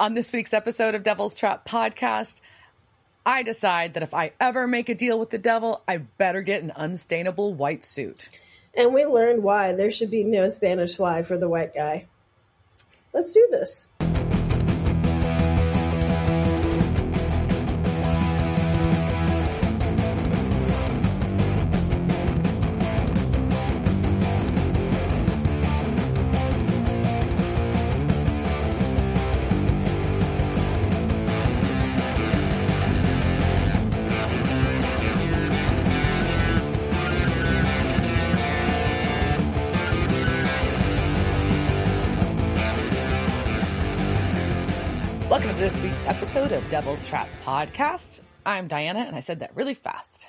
On this week's episode of Devil's Trap Podcast, I decide that if I ever make a deal with the devil, I better get an unstainable white suit. And we learned why there should be no Spanish fly for the white guy. Let's do this. Welcome to this week's episode of Devil's Trap Podcast. I'm Diana, and I said that really fast.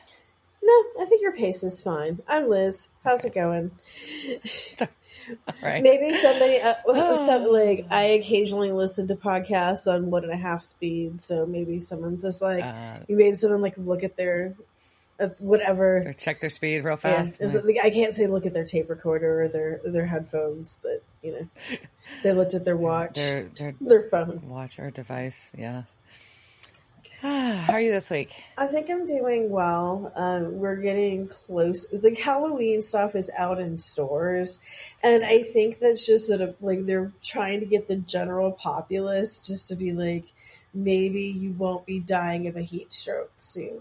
No, I think your pace is fine. I'm Liz. How's it going? All right. Maybe somebody, I occasionally listen to podcasts on 1.5 speed, so maybe someone's just like, you made someone like look at their, whatever. Or check their speed real fast. Yeah, I can't say look at their tape recorder or their headphones, but, you know, they looked at their watch, their phone. Watch or device, yeah. How are you this week? I think I'm doing well. We're getting close. The Halloween stuff is out in stores, and I think that's just sort of like they're trying to get the general populace just to be like, maybe you won't be dying of a heat stroke soon.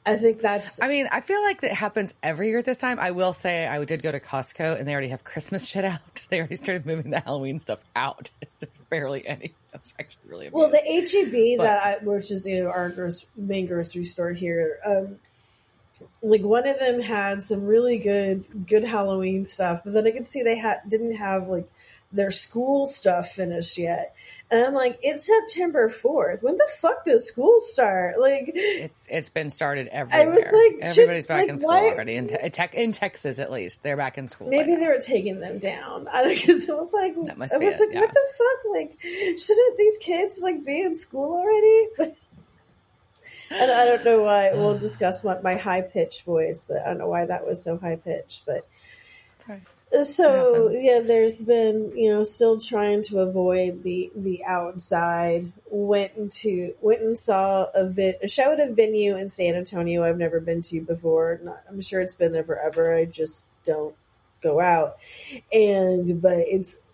I think that's... I mean, I feel like that happens every year at this time. I will say I did go to Costco, and they already have Christmas shit out. They already started moving the Halloween stuff out. There's barely any. That's actually really amazing. Well, the HEB, which is, you know, our main grocery store here, like one of them had some really good Halloween stuff, but then I could see they didn't have like their school stuff finished yet. And I'm like, it's September 4th. When the fuck does school start? Like, it's been started everywhere. I was like, everybody's back in school already in Texas, at least. They're back in school. Maybe they were taking them down. I don't know, because I was like, what the fuck? Like, shouldn't these kids like be in school already? And I don't know why. We'll discuss my high pitched voice, but I don't know why that was so high pitched. But sorry. So yeah, there's been, you know, still trying to avoid the outside. Went and saw a show at a venue in San Antonio I've never been to before. I'm sure it's been there forever. I just don't go out. But it's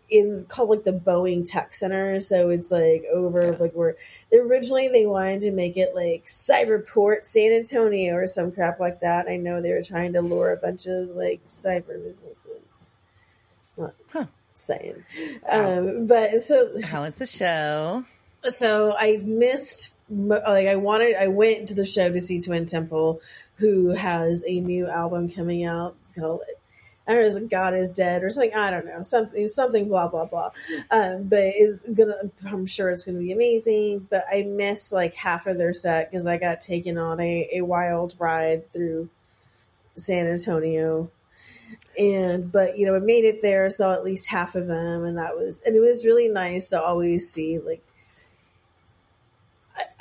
called like the Boeing Tech Center, so it's like over like where originally they wanted to make it like Cyberport San Antonio or some crap like that. I know they were trying to lure a bunch of like cyber businesses. Not saying, but so how was the show? So I missed. Like I went to the show to see Twin Temple, who has a new album coming out called I don't know, is God is Dead or something. I don't know, something blah blah blah. But I'm sure it's gonna be amazing. But I missed like half of their set because I got taken on a wild ride through San Antonio. But you know, I made it there, saw at least half of them, and it was really nice to always see like.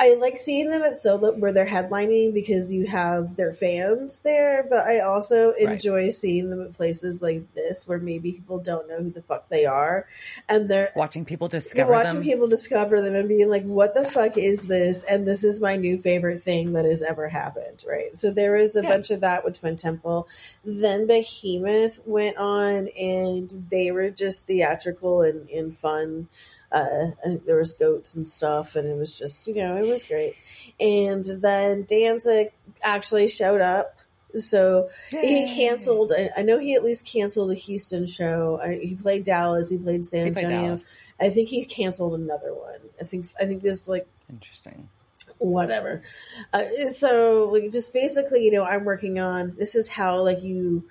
I like seeing them at solo where they're headlining because you have their fans there, but I also enjoy seeing them at places like this where maybe people don't know who the fuck they are, and they're watching people discover them and being like, "What the fuck is this?" And this is my new favorite thing that has ever happened, right? So there was a bunch of that with Twin Temple. Then Behemoth went on, and they were just theatrical and fun. There was goats and stuff, and it was just, you know, it was great. And then Danzig actually showed up, so he canceled. I know he at least canceled the Houston show. He played Dallas. He played San Antonio. I think he canceled another one. I think this like interesting. Whatever. So like, just basically, you know, I'm working on this is how like you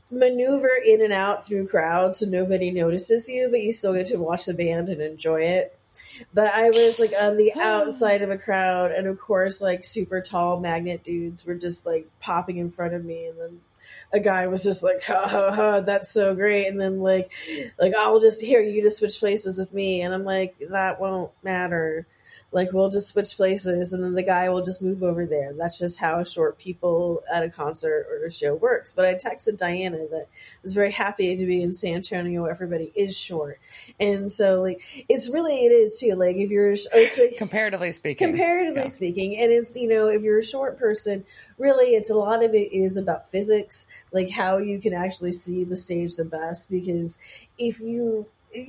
maneuver in and out through crowds so nobody notices you, but you still get to watch the band and enjoy it. But I was like on the outside of a crowd, and of course like super tall magnet dudes were just like popping in front of me, and then a guy was just like, ha ha ha, that's so great. And then like I'll just you just switch places with me, and I'm like, that won't matter. Like, we'll just switch places, and then the guy will just move over there. That's just how short people at a concert or a show works. But I texted Diana that I was very happy to be in San Antonio. Everybody is short. And so, like, it is too. Like, if you're comparatively speaking, and it's, if you're a short person, really, it's a lot of it is about physics, like how you can actually see the stage the best. Because if you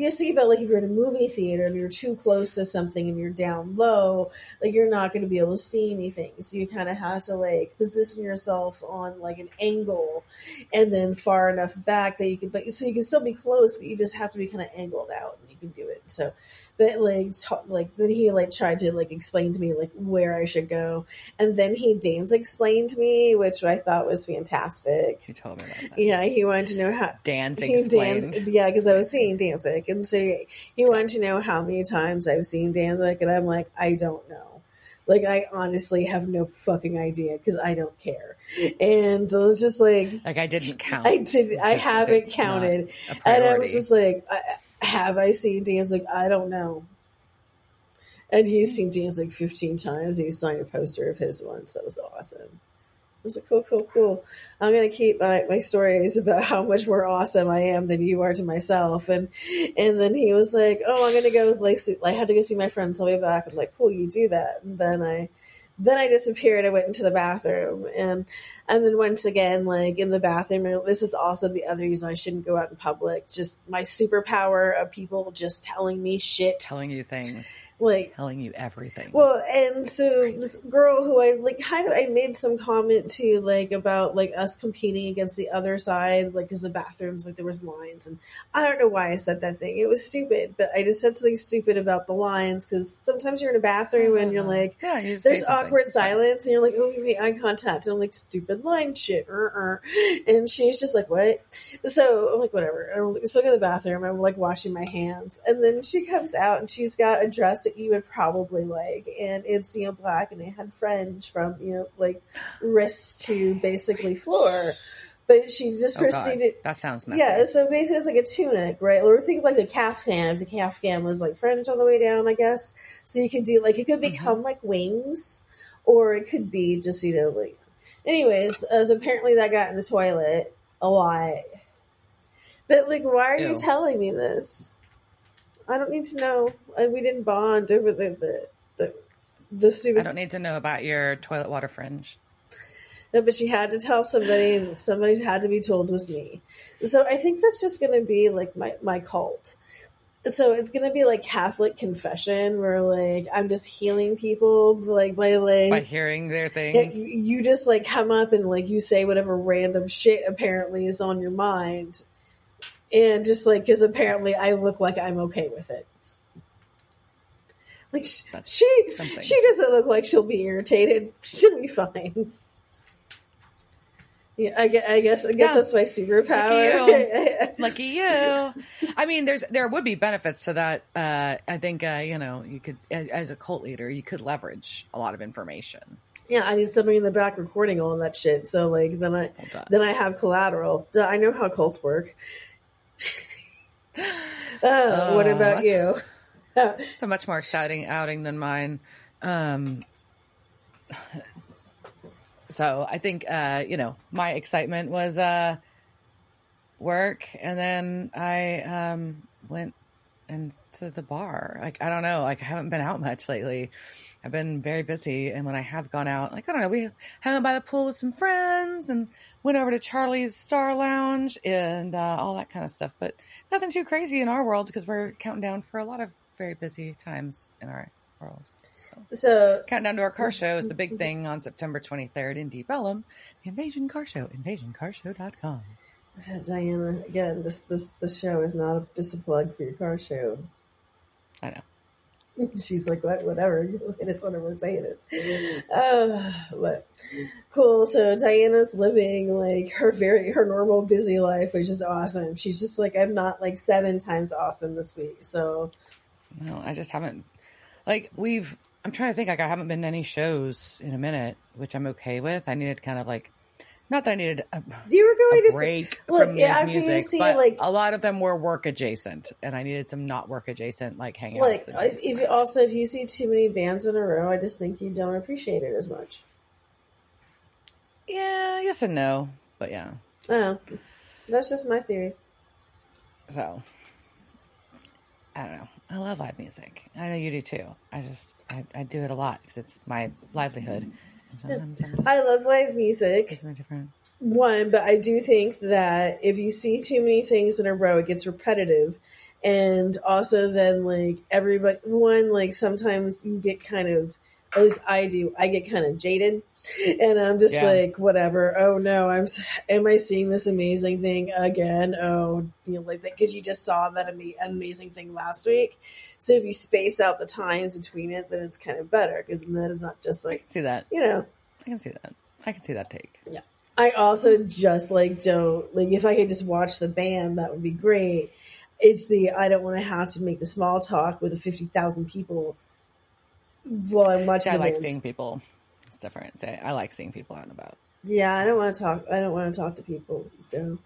see about, like, if you're in a movie theater and you're too close to something and you're down low, like, you're not going to be able to see anything. So you kind of have to, like, position yourself on, like, an angle and then far enough back that you can, so you can still be close, but you just have to be kind of angled out and you can do it. So, but then he tried to explain to me where I should go, and then he Dan's explained to me, which I thought was fantastic. He told me about that. Yeah, he wanted to know how Danzig explained. Yeah, because I was seeing Danzig, and so he wanted to know how many times I've seen Danzig, and I'm like, I don't know. Like, I honestly have no fucking idea because I don't care. And so it's just like I didn't count. I haven't counted, and I was just like, have I seen Danzig? I don't know. And he's seen Danzig 15 times. He signed a poster of his once. That was awesome. I was like, cool. I'm going to keep my stories about how much more awesome I am than you are to myself. And then he was like, oh, I'm going to go, I had to go see my friends. I'll be back. I'm like, cool, you do that. And then I disappeared. I went into the bathroom, and then once again, in the bathroom, this is also the other reason I shouldn't go out in public. Just my superpower of people just telling me shit. Telling you things. Telling you everything. Well, and so this girl who I I made some comment to about us competing against the other side, because the bathrooms, there was lines, and I don't know why I said that thing. It was stupid, but I just said something stupid about the lines, because sometimes you're in a bathroom and you're there's awkward silence, and you're like, oh, you made eye contact, and I'm like, stupid line shit, and she's just like, what? So I'm like, whatever. So I go to the bathroom, I'm washing my hands, and then she comes out and she's got a dress that you would probably like, and it's black, and it had fringe from wrist to basically floor, but she just proceeded. God. That sounds messy. Yeah, so basically it's like a tunic, right? Or think a caftan. If the caftan was fringe all the way down, I guess. So you could do it could become wings, or it could be just anyways. So apparently that got in the toilet a lot. But why are you telling me this? I don't need to know. We didn't bond over the stupid. I don't need to know about your toilet water fringe. No, but she had to tell somebody, and somebody had to be told it was me. So I think that's just going to be my cult. So it's going to be Catholic confession, where I'm just healing people by hearing their things. You just come up and you say whatever random shit apparently is on your mind. And just because apparently I look like I'm okay with it. She doesn't look like she'll be irritated. She'll be fine. Yeah, I guess that's my superpower. Lucky you. I mean, there would be benefits to that. I think you could, as a cult leader, you could leverage a lot of information. Yeah, I need somebody in the back recording all of that shit. So then I have collateral. I know how cults work. What about you? It's a much more exciting outing than mine. So I think, my excitement was work, and then I went into the bar. I don't know. I haven't been out much lately. I've been very busy, and when I have gone out, I don't know, we hung out by the pool with some friends and went over to Charlie's Star Lounge and all that kind of stuff. But nothing too crazy in our world, because we're counting down for a lot of very busy times in our world. So countdown to our car show is the big thing on September 23rd in Deep Ellum. The Invasion Car Show, invasioncarshow.com. Diana, again, this show is not just a plug for your car show. I know. She's like, what? Whatever. It is whatever I say it is. But cool. So Diana's living her normal busy life, which is awesome. She's just I'm not 7 times awesome this week. So no, I just haven't I'm trying to think, I haven't been to any shows in a minute, which I'm okay with. I needed kind of Not that I needed You were a going to see, break look, from after music, you see, but like, a lot of them were work adjacent, and I needed some not work adjacent, like hangouts like, and music in if my life. also, if you see too many bands in a row, I just think you don't appreciate it as much. Yeah, yes and no, but yeah. Oh, that's just my theory. So, I don't know. I love live music. I know you do too. I do it a lot because it's my livelihood. And sometimes I'm just, I love live music. it's different. One, but I do think that if you see too many things in a row, it gets repetitive. And also then like everybody one, like sometimes you get kind of, at least I do, I get kind of jaded. And I'm just Yeah. like, whatever. Oh no, am I seeing this amazing thing again? Oh, like that, because you just saw that amazing thing last week. So if you space out the times between it, then it's kind of better, because then it's not just I like, can see that. I can see that. I can see that take. yeah. I also just like don't like, if I could just watch the band, that would be great. It's the, I don't want to have to make the small talk with the 50,000 people while I'm See, watching I the like band. seeing people. It's different. Say, I like seeing people out and about. Yeah, I don't want to talk. I don't want to talk to people. So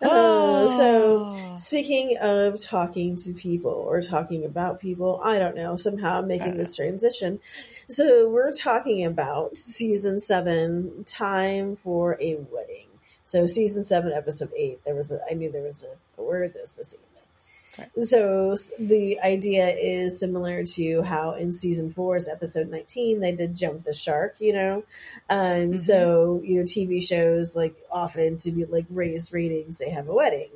Oh, speaking of talking to people or talking about people, I don't know. Somehow I'm I making don't know. this transition. So we're talking about season 7, Time for a Wedding. So season 7, episode 8. I knew there was a word that was missing in there. Right. So the idea is similar to how in season 4's episode 19 they did Jump the Shark, So TV shows like often to be like raise ratings, they have a wedding.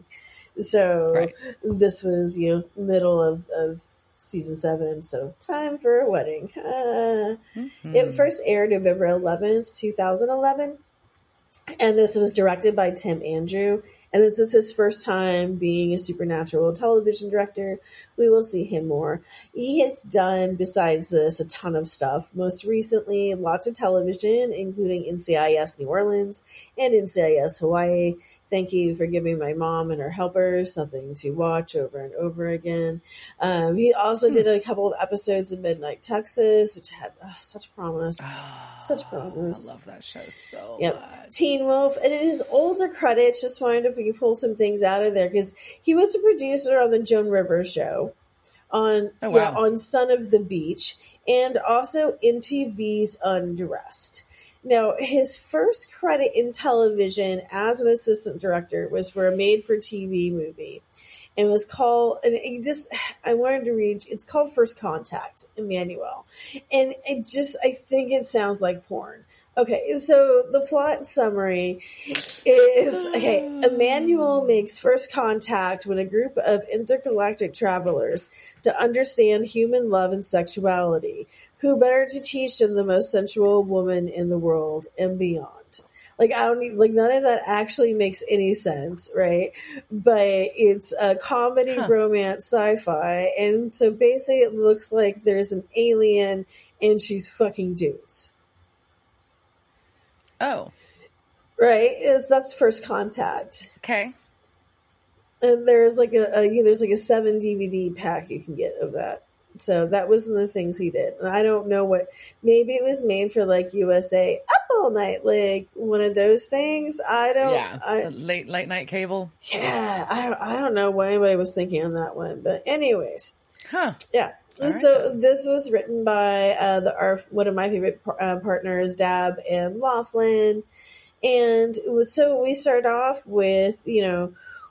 So Right. this was middle of season 7, so Time for a Wedding. It first aired November 11th, 2011, and this was directed by Tim Andrew. And this is his first time being a supernatural television director. We will see him more. He has done, besides this, a ton of stuff. Most recently, lots of television, including NCIS New Orleans and NCIS Hawaii. Thank you for giving my mom and her helpers something to watch over and over again. He also did a couple of episodes of Midnight Texas, which had such promise. Such promise. I love that show so Yep. much. Teen Wolf. And in his older credits, just wanted to pull some things out of there, because he was a producer on the Joan Rivers show, on on Son of the Beach, and also MTV's Undressed. Now, his first credit in television as an assistant director was for a made-for-TV movie. And was called, and I wanted to read, it's called First Contact, Emmanuel. And I think it sounds like porn. Okay, so the plot summary is, Emmanuel makes first contact with a group of intergalactic travelers to understand human love and sexuality. Who better to teach than the most sensual woman in the world and beyond? Like, I don't need, like, none of that actually makes any sense, right? But it's a comedy, romance, sci-fi, and so basically it looks like there's an alien and she's fucking dudes. Oh. Right? That's First Contact. Okay. And there's like there's like a 7 DVD pack you can get of that. So that was one of the things he did. And I don't know maybe it was made for like USA Up All Night, like one of those things. The late night cable. Yeah, I don't know what anybody was thinking on that one. But anyways. Yeah. All So right, this was written by one of my favorite partners, Dab and Laughlin. And so we start off with,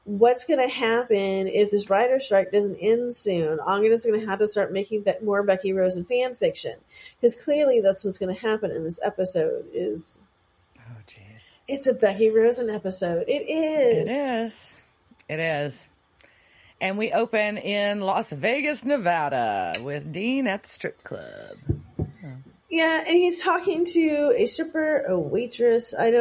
what's going to happen if this writer strike doesn't end soon? Angela's going to have to start making more Becky Rosen fan fiction, because clearly that's what's going to happen in this episode. Oh, jeez. It's a Becky Rosen episode. It is. It is. And we open in Las Vegas, Nevada, with Dean at the strip club. Yeah, and he's talking to a stripper, a waitress. I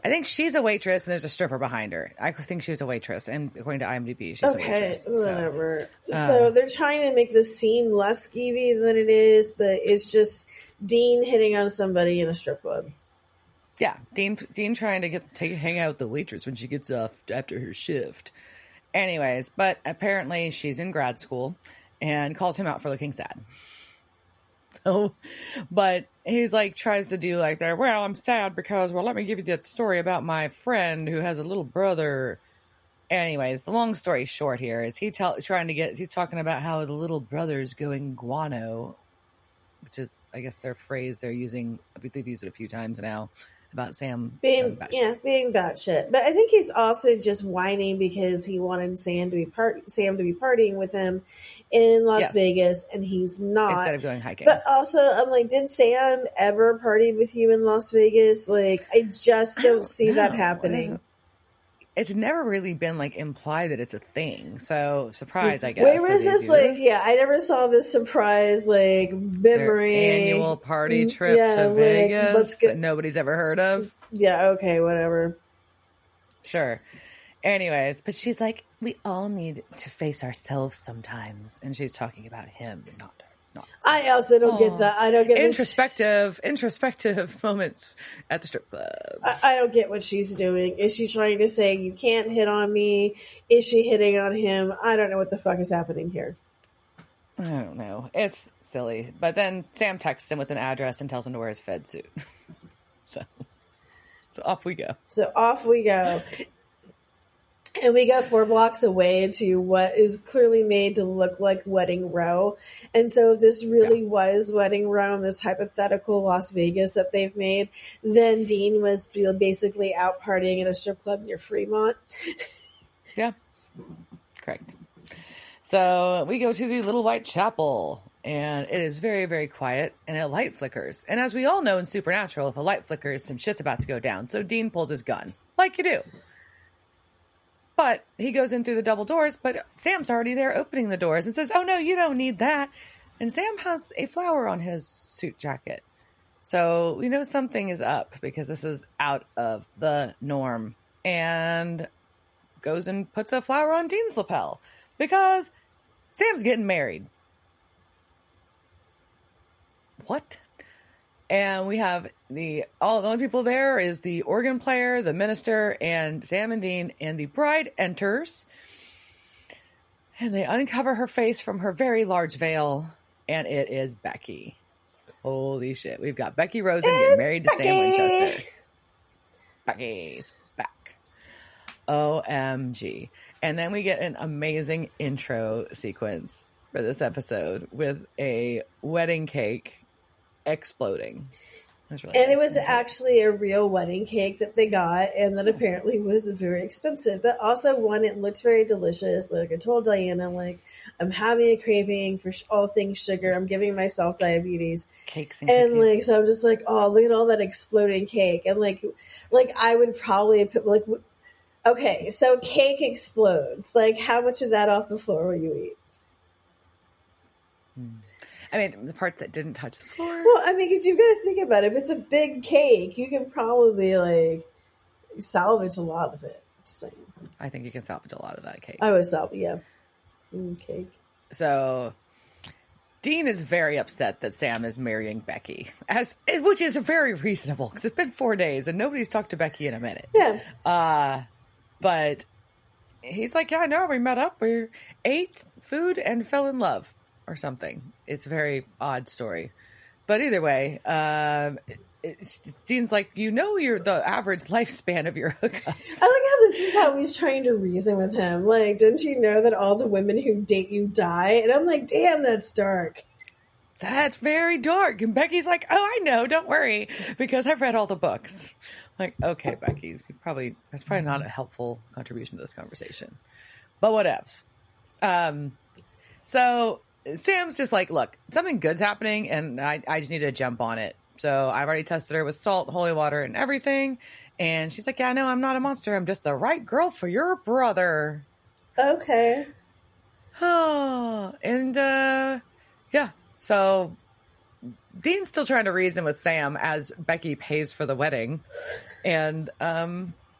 think she's a waitress, and there's a stripper behind her. I think she was a waitress, and according to IMDb, she's a waitress. Whatever. So they're trying to make this seem less skeevy than it is, but it's just Dean hitting on somebody in a strip club. Yeah, Dean trying to hang out with the waitress when she gets off after her shift. Anyways, but apparently she's in grad school and calls him out for looking sad. So, but he's like, tries to do like that. Well, I'm sad because, well, let me give you that story about my friend who has a little brother. Anyways, the long story short here is he's talking about how the little brother's going guano, which is, I guess, their phrase they're using. They've used it a few times now about Sam being going batshit. being batshit. But I think he's also just whining because he wanted Sam to be partying with him in Las Vegas, and he's not, instead of going hiking. But also, I'm like, did Sam ever party with you in Las Vegas? Like, I just don't see that happening. It's never really been like implied that it's a thing. So surprise, I guess. Where is this? Like, I never saw this surprise like memory their annual party trip to Vegas that nobody's ever heard of. Yeah, okay, whatever. Sure. Anyways, but she's like, we all need to face ourselves sometimes, and she's talking about him, not her. I also don't get that. I don't get introspective moments at the strip club. I don't get what she's doing. Is she trying to say you can't hit on me? Is she hitting on him? I don't know what the fuck is happening here. I don't know. It's silly. But then Sam texts him with an address and tells him to wear his Fed suit. So off we go. And we go 4 blocks away to what is clearly made to look like Wedding Row. And so if this really was Wedding Row in this hypothetical Las Vegas that they've made, then Dean was basically out partying at a strip club near Fremont. Yeah, correct. So we go to the Little White Chapel, and it is very, very quiet, and a light flickers. And as we all know in Supernatural, if a light flickers, some shit's about to go down. So Dean pulls his gun, like you do. But he goes in through the double doors, but Sam's already there opening the doors and says, oh, no, you don't need that. And Sam has a flower on his suit jacket. So we know something is up because this is out of the norm. And goes and puts a flower on Dean's lapel because Sam's getting married. What? And we have the only people there is the organ player, the minister, and Sam and Dean, and the bride enters. And they uncover her face from her very large veil, and it is Becky. Holy shit. We've got Becky Rosen getting married to Sam Winchester. Becky's back. OMG. And then we get an amazing intro sequence for this episode with a wedding cake exploding. It was actually a real wedding cake that they got, and that apparently was very expensive. But also, one, it looked very delicious. Like I told Diana, like, I'm having a craving for all things sugar. I'm giving myself diabetes. Cakes and cookies. Like, so I'm just like, oh, look at all that exploding cake. And like I would probably put like, okay, so cake explodes. Like, how much of that off the floor will you eat? I mean, the part that didn't touch the floor. Well, I mean, because you've got to think about it. If it's a big cake, you can probably like salvage a lot of it. Same. I think you can salvage a lot of that cake. I would salvage, cake. So Dean is very upset that Sam is marrying Becky, which is very reasonable because it's been 4 days and nobody's talked to Becky in a minute. Yeah. But he's like, yeah, I know. We met up. We ate food and fell in love. Or something. It's a very odd story. But either way, Dean's like, you're the average lifespan of your hookups. I like how this is how he's trying to reason with him. Like, don't you know that all the women who date you die? And I'm like, damn, that's dark. That's very dark. And Becky's like, oh, I know, don't worry, because I've read all the books. Like, okay, Becky, that's probably not a helpful contribution to this conversation. But whatevs. So Sam's just like, look, something good's happening, and I just need to jump on it. So I've already tested her with salt, holy water, and everything. And she's like, yeah, no, I'm not a monster. I'm just the right girl for your brother. Okay. And, yeah. So Dean's still trying to reason with Sam as Becky pays for the wedding. And,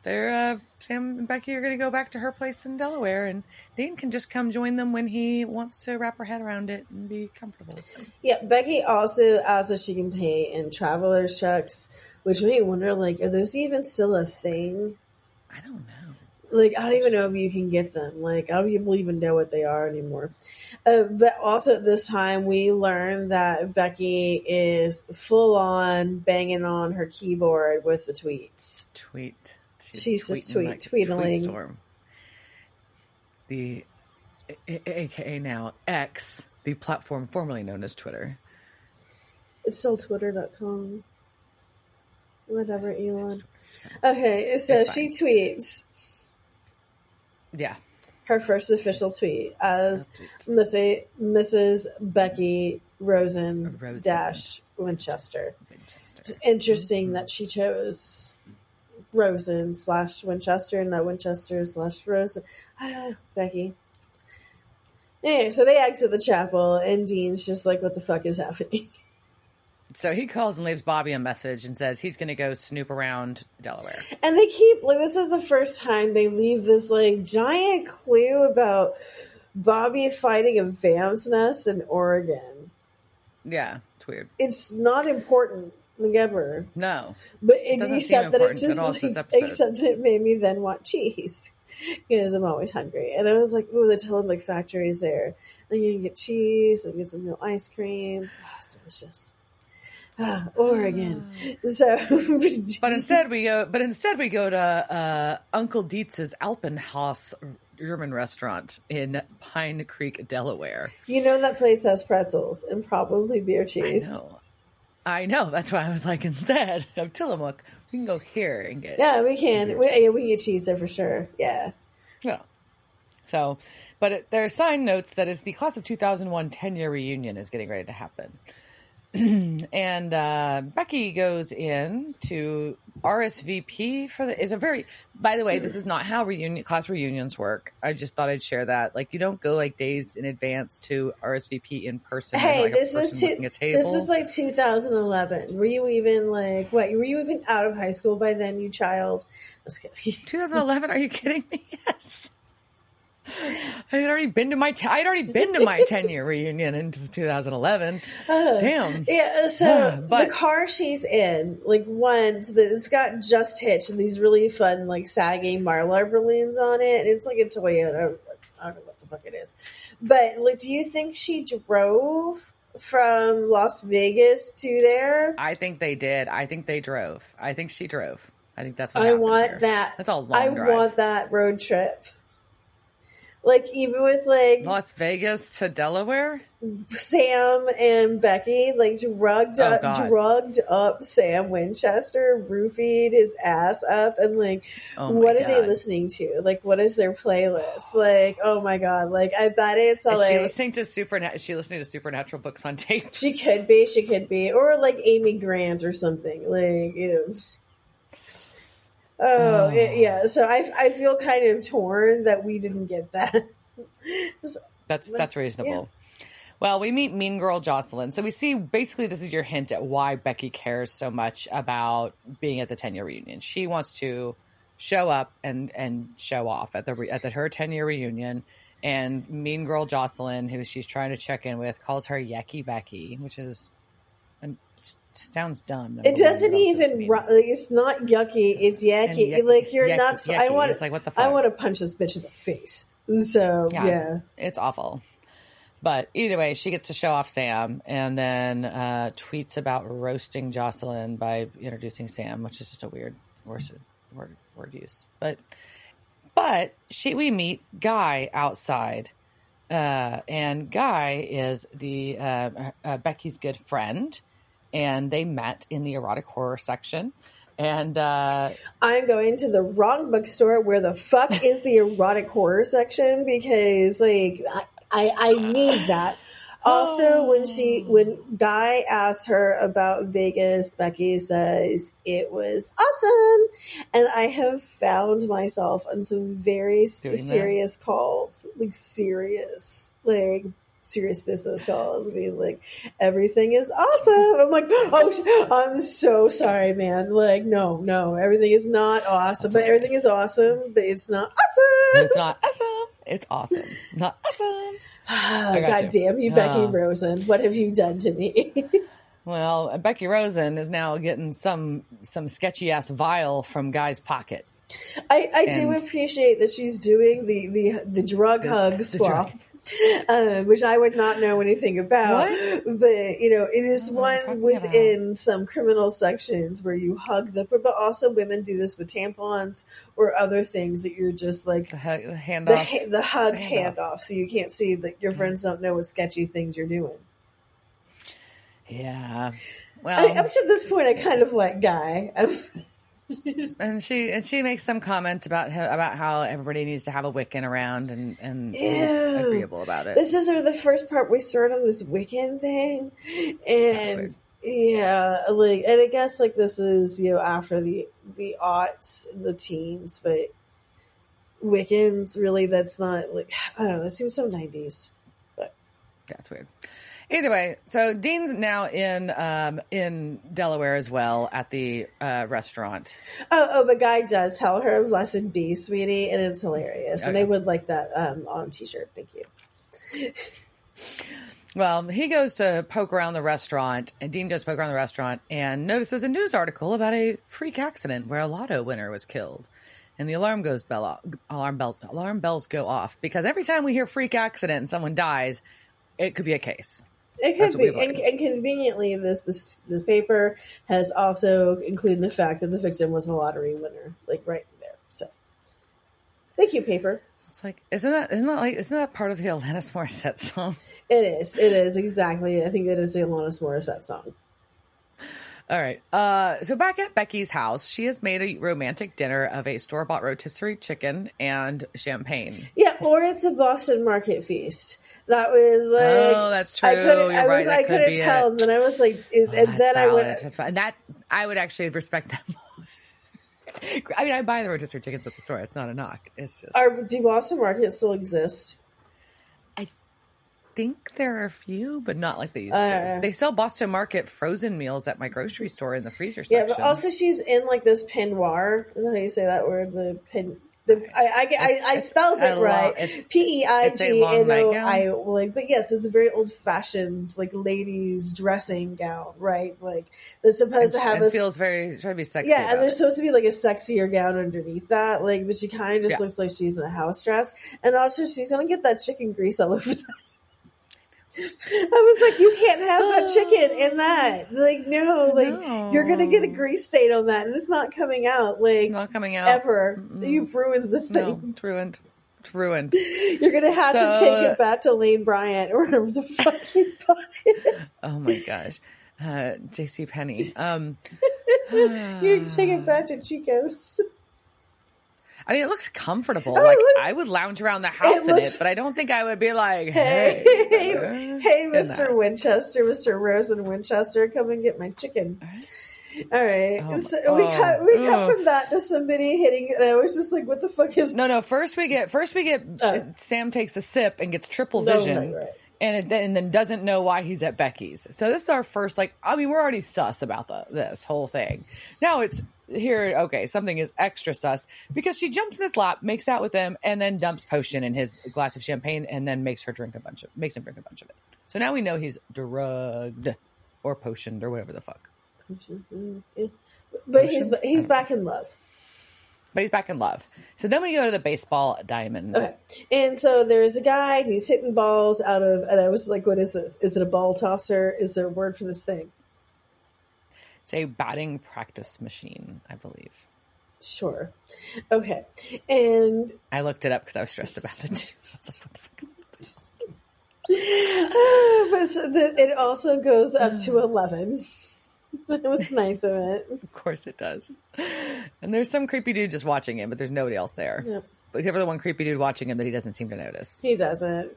Sam and Becky are going to go back to her place in Delaware, and Dean can just come join them when he wants to wrap her head around it and be comfortable with them. Yeah, Becky also asks if she can pay in traveler's checks, which made me wonder, like, are those even still a thing? I don't know. Like, I don't even know if you can get them. Like, I don't people even know what they are anymore. But also at this time, we learned that Becky is full on banging on her keyboard with the tweets. She's just like tweetling. Storm. The AKA now X, the platform formerly known as Twitter. It's still twitter.com. Whatever, Elon. Okay, so she tweets. Yeah. Her first official tweet as Mrs. Becky Rosen dash Winchester. It's interesting that she chose Rosen / Winchester and not Winchester / Rosen. I don't know, Becky. Anyway, so they exit the chapel and Dean's just like, what the fuck is happening? So he calls and leaves Bobby a message and says he's going to go snoop around Delaware. And they keep, like, this is the first time they leave this, like, giant clue about Bobby fighting a Vam's nest in Oregon. Yeah, it's weird. It's not important, like, ever. No. But except that it made me then want cheese. Because I'm always hungry. And I was like, ooh, they tell them, like, factories there. Then you can get cheese, and get some ice cream. Oh, it's delicious. Oregon. So, but instead we go to Uncle Dietz's Alpenhaus German restaurant in Pine Creek, Delaware. You know that place has pretzels and probably beer cheese. I know. That's why I was like, instead of Tillamook, we can go here and get. Yeah, we can. We can get cheese there for sure. Yeah. Yeah. So, but there are sign notes that it's the class of 2001 10-year reunion is getting ready to happen. And Becky goes in to RSVP for by the way, this is not how class reunions work. I just thought I'd share that. Like, you don't go like days in advance to RSVPP in person. Hey, this was like 2011. Were you even like, what? Were you even out of high school by then, you child? I was kidding. 2011? Are you kidding me? Yes. I had already been to my 10-year reunion in 2011. Damn. Yeah. So the car she's in, like, it's got Just Hitch and these really fun, like, sagging Mylar balloons on it. And it's like a Toyota. I don't know what the fuck it is. But, like, do you think she drove from Las Vegas to there? I think they did. I think they drove. I think she drove. I think that's what happened. I want here. that. That's a long drive. I want that road trip. Like, even with, like, Las Vegas to Delaware, Sam and Becky, like, drugged up Sam Winchester, roofied his ass up, and, like, what are they listening to? Like, what is their playlist? Like, oh my god! Like, I bet it's all, like, Is she listening to Supernatural books on tape? She could be, or like Amy Grant or something. Like, you know. Yeah. So I feel kind of torn that we didn't get that. That's reasonable. Yeah. Well, we meet Mean Girl Jocelyn. So we see, basically, this is your hint at why Becky cares so much about being at the 10-year reunion. She wants to show up and show off at her 10-year reunion. And Mean Girl Jocelyn, who she's trying to check in with, calls her Yucky Becky, which is sounds dumb. It doesn't even. Like, it's not yucky. It's yucky. Like, you're nuts. I want. Like, what the fuck? I want to punch this bitch in the face. So yeah, it's awful. But either way, she gets to show off Sam, and then tweets about roasting Jocelyn by introducing Sam, which is just a weird word use. But we meet Guy outside, and Guy is the Becky's good friend. And they met in the erotic horror section. And I'm going to the wrong bookstore. Where the fuck is the erotic horror section? Because, like, I need that. Also, when Guy asks her about Vegas, Becky says it was awesome. And I have found myself on some very serious calls, like serious business calls, being like, everything is awesome. I'm like, oh, I'm so sorry, man. Like, no, everything is not awesome, but everything is awesome, but it's not awesome. It's not awesome. It's awesome. Not awesome. God damn you, Becky Rosen. What have you done to me? Well, Becky Rosen is now getting some sketchy ass vial from Guy's pocket. I do appreciate that she's doing the drug hug swap. Which I would not know anything about. What? But, it is one within some criminal sections where you hug but also women do this with tampons or other things that you're just like the handoff, the hug handoff, so you can't see that your friends don't know what sketchy things you're doing. Yeah. Well, up to this point, I kind of like Guy. And she makes some comment about how everybody needs to have a Wiccan around, and he's agreeable about it. This is the first part we start on this Wiccan thing, and yeah, and I guess this is after the aughts, the teens, but Wiccans really that's not I don't know. That seems so 90s, but yeah, it's weird. Either way, so Dean's now in Delaware as well at the restaurant. But Guy does tell her "Blessed be, sweetie," and it's hilarious. Okay. And I would like that on a t-shirt. Thank you. Well, he goes to poke around the restaurant, and Dean goes to poke around the restaurant and notices a news article about a freak accident where a lotto winner was killed. And the alarm bells go off, because every time we hear freak accident and someone dies, it could be a case. It could be, and conveniently, this paper has also included the fact that the victim was a lottery winner, right there. So, thank you, paper. It's isn't that part of the Alanis Morissette song? It is exactly. I think it is the Alanis Morissette song. All right. So back at Becky's house, she has made a romantic dinner of a store-bought rotisserie chicken and champagne. Yeah, or it's a Boston Market feast. That was oh, that's true. I couldn't tell, and then I was like, and then I went. That's fine. That I would actually respect that more. I mean, I buy the rotisserie chickens at the store. It's not a knock. It's just. Do Boston Markets still exist? I think there are a few, but not like they used to. They sell Boston Market frozen meals at my grocery store in the freezer section. Yeah, but also she's in this peignoir. Is that how you say that word? The pin. I spelled it right. Peigno. But yes, it's a very old fashioned ladies dressing gown, right? They're supposed to have feels very trying to be sexy. Yeah, and there's supposed to be a sexier gown underneath that. But she kind of just looks like she's in a house dress, and also she's gonna get that chicken grease all over that. I was like, you can't have that chicken in that. No. You're gonna get a grease stain on that, and it's not coming out. Not coming out ever. Mm-mm. You've ruined this thing. No, it's ruined. It's ruined. You're gonna have to take it back to Lane Bryant or whatever the fuck you bought it. Oh my gosh, J.C. Penney. You take it back to Chico's. I mean, it looks comfortable. I would lounge around the house in it, but I don't think I would be like, hey, Mr. Winchester, Mr. Rosen Winchester, come and get my chicken. All right. We cut from that to somebody hitting, and I was just like, what the fuck is... No, first we get Sam takes a sip and gets triple vision. Right. And then doesn't know why he's at Becky's. So this is our first, we're already sus about this whole thing. Now it's here, okay, something is extra sus, because she jumps in his lap, makes out with him, and then dumps potion in his glass of champagne, and then makes him drink a bunch of it. So now we know he's drugged, or potioned, or whatever the fuck. But he's back in love. But he's back in love. So then we go to the baseball diamond. Okay. And so there's a guy, and he's hitting balls out of, and I was like, what is this? Is it a ball tosser? Is there a word for this thing? It's a batting practice machine, I believe. Sure. Okay. And I looked it up because I was stressed about it. It also goes up to 11. It was nice of it. Of course it does. And there's some creepy dude just watching him, but there's nobody else there. Yep. Except for the one creepy dude watching him that he doesn't seem to notice. He doesn't.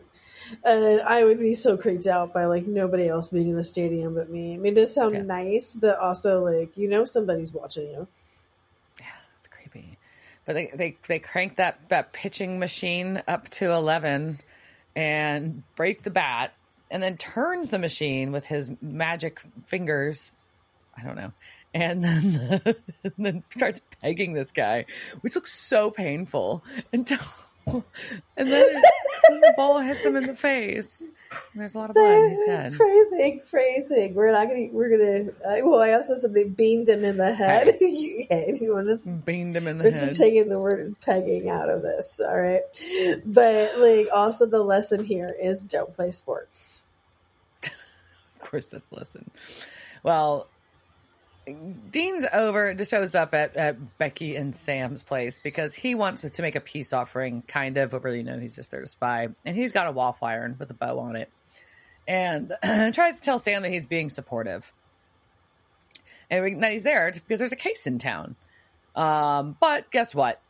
And I would be so creeped out by nobody else being in the stadium but me. I mean, it does sound nice, but also somebody's watching you. Yeah, it's creepy. But they crank that pitching machine up to 11 and break the bat, and then turns the machine with his magic fingers. I don't know. And then starts pegging this guy, which looks so painful and then the ball hits him in the face. There's a lot of blood. He's dead. Phrasing. We're gonna. Well, I also said they beamed him in the head. Hey. You want to beamed him in the we're head. just taking the word pegging out of this, all right? But like, also the lesson here is don't play sports. Of course, that's the lesson. Well, Dean's just shows up at Becky and Sam's place because he wants to make a peace offering, kind of, but really, no, he's just there to spy. And he's got a wall iron with a bow on it. And tries to tell Sam that he's being supportive. And that he's there because there's a case in town. But guess what?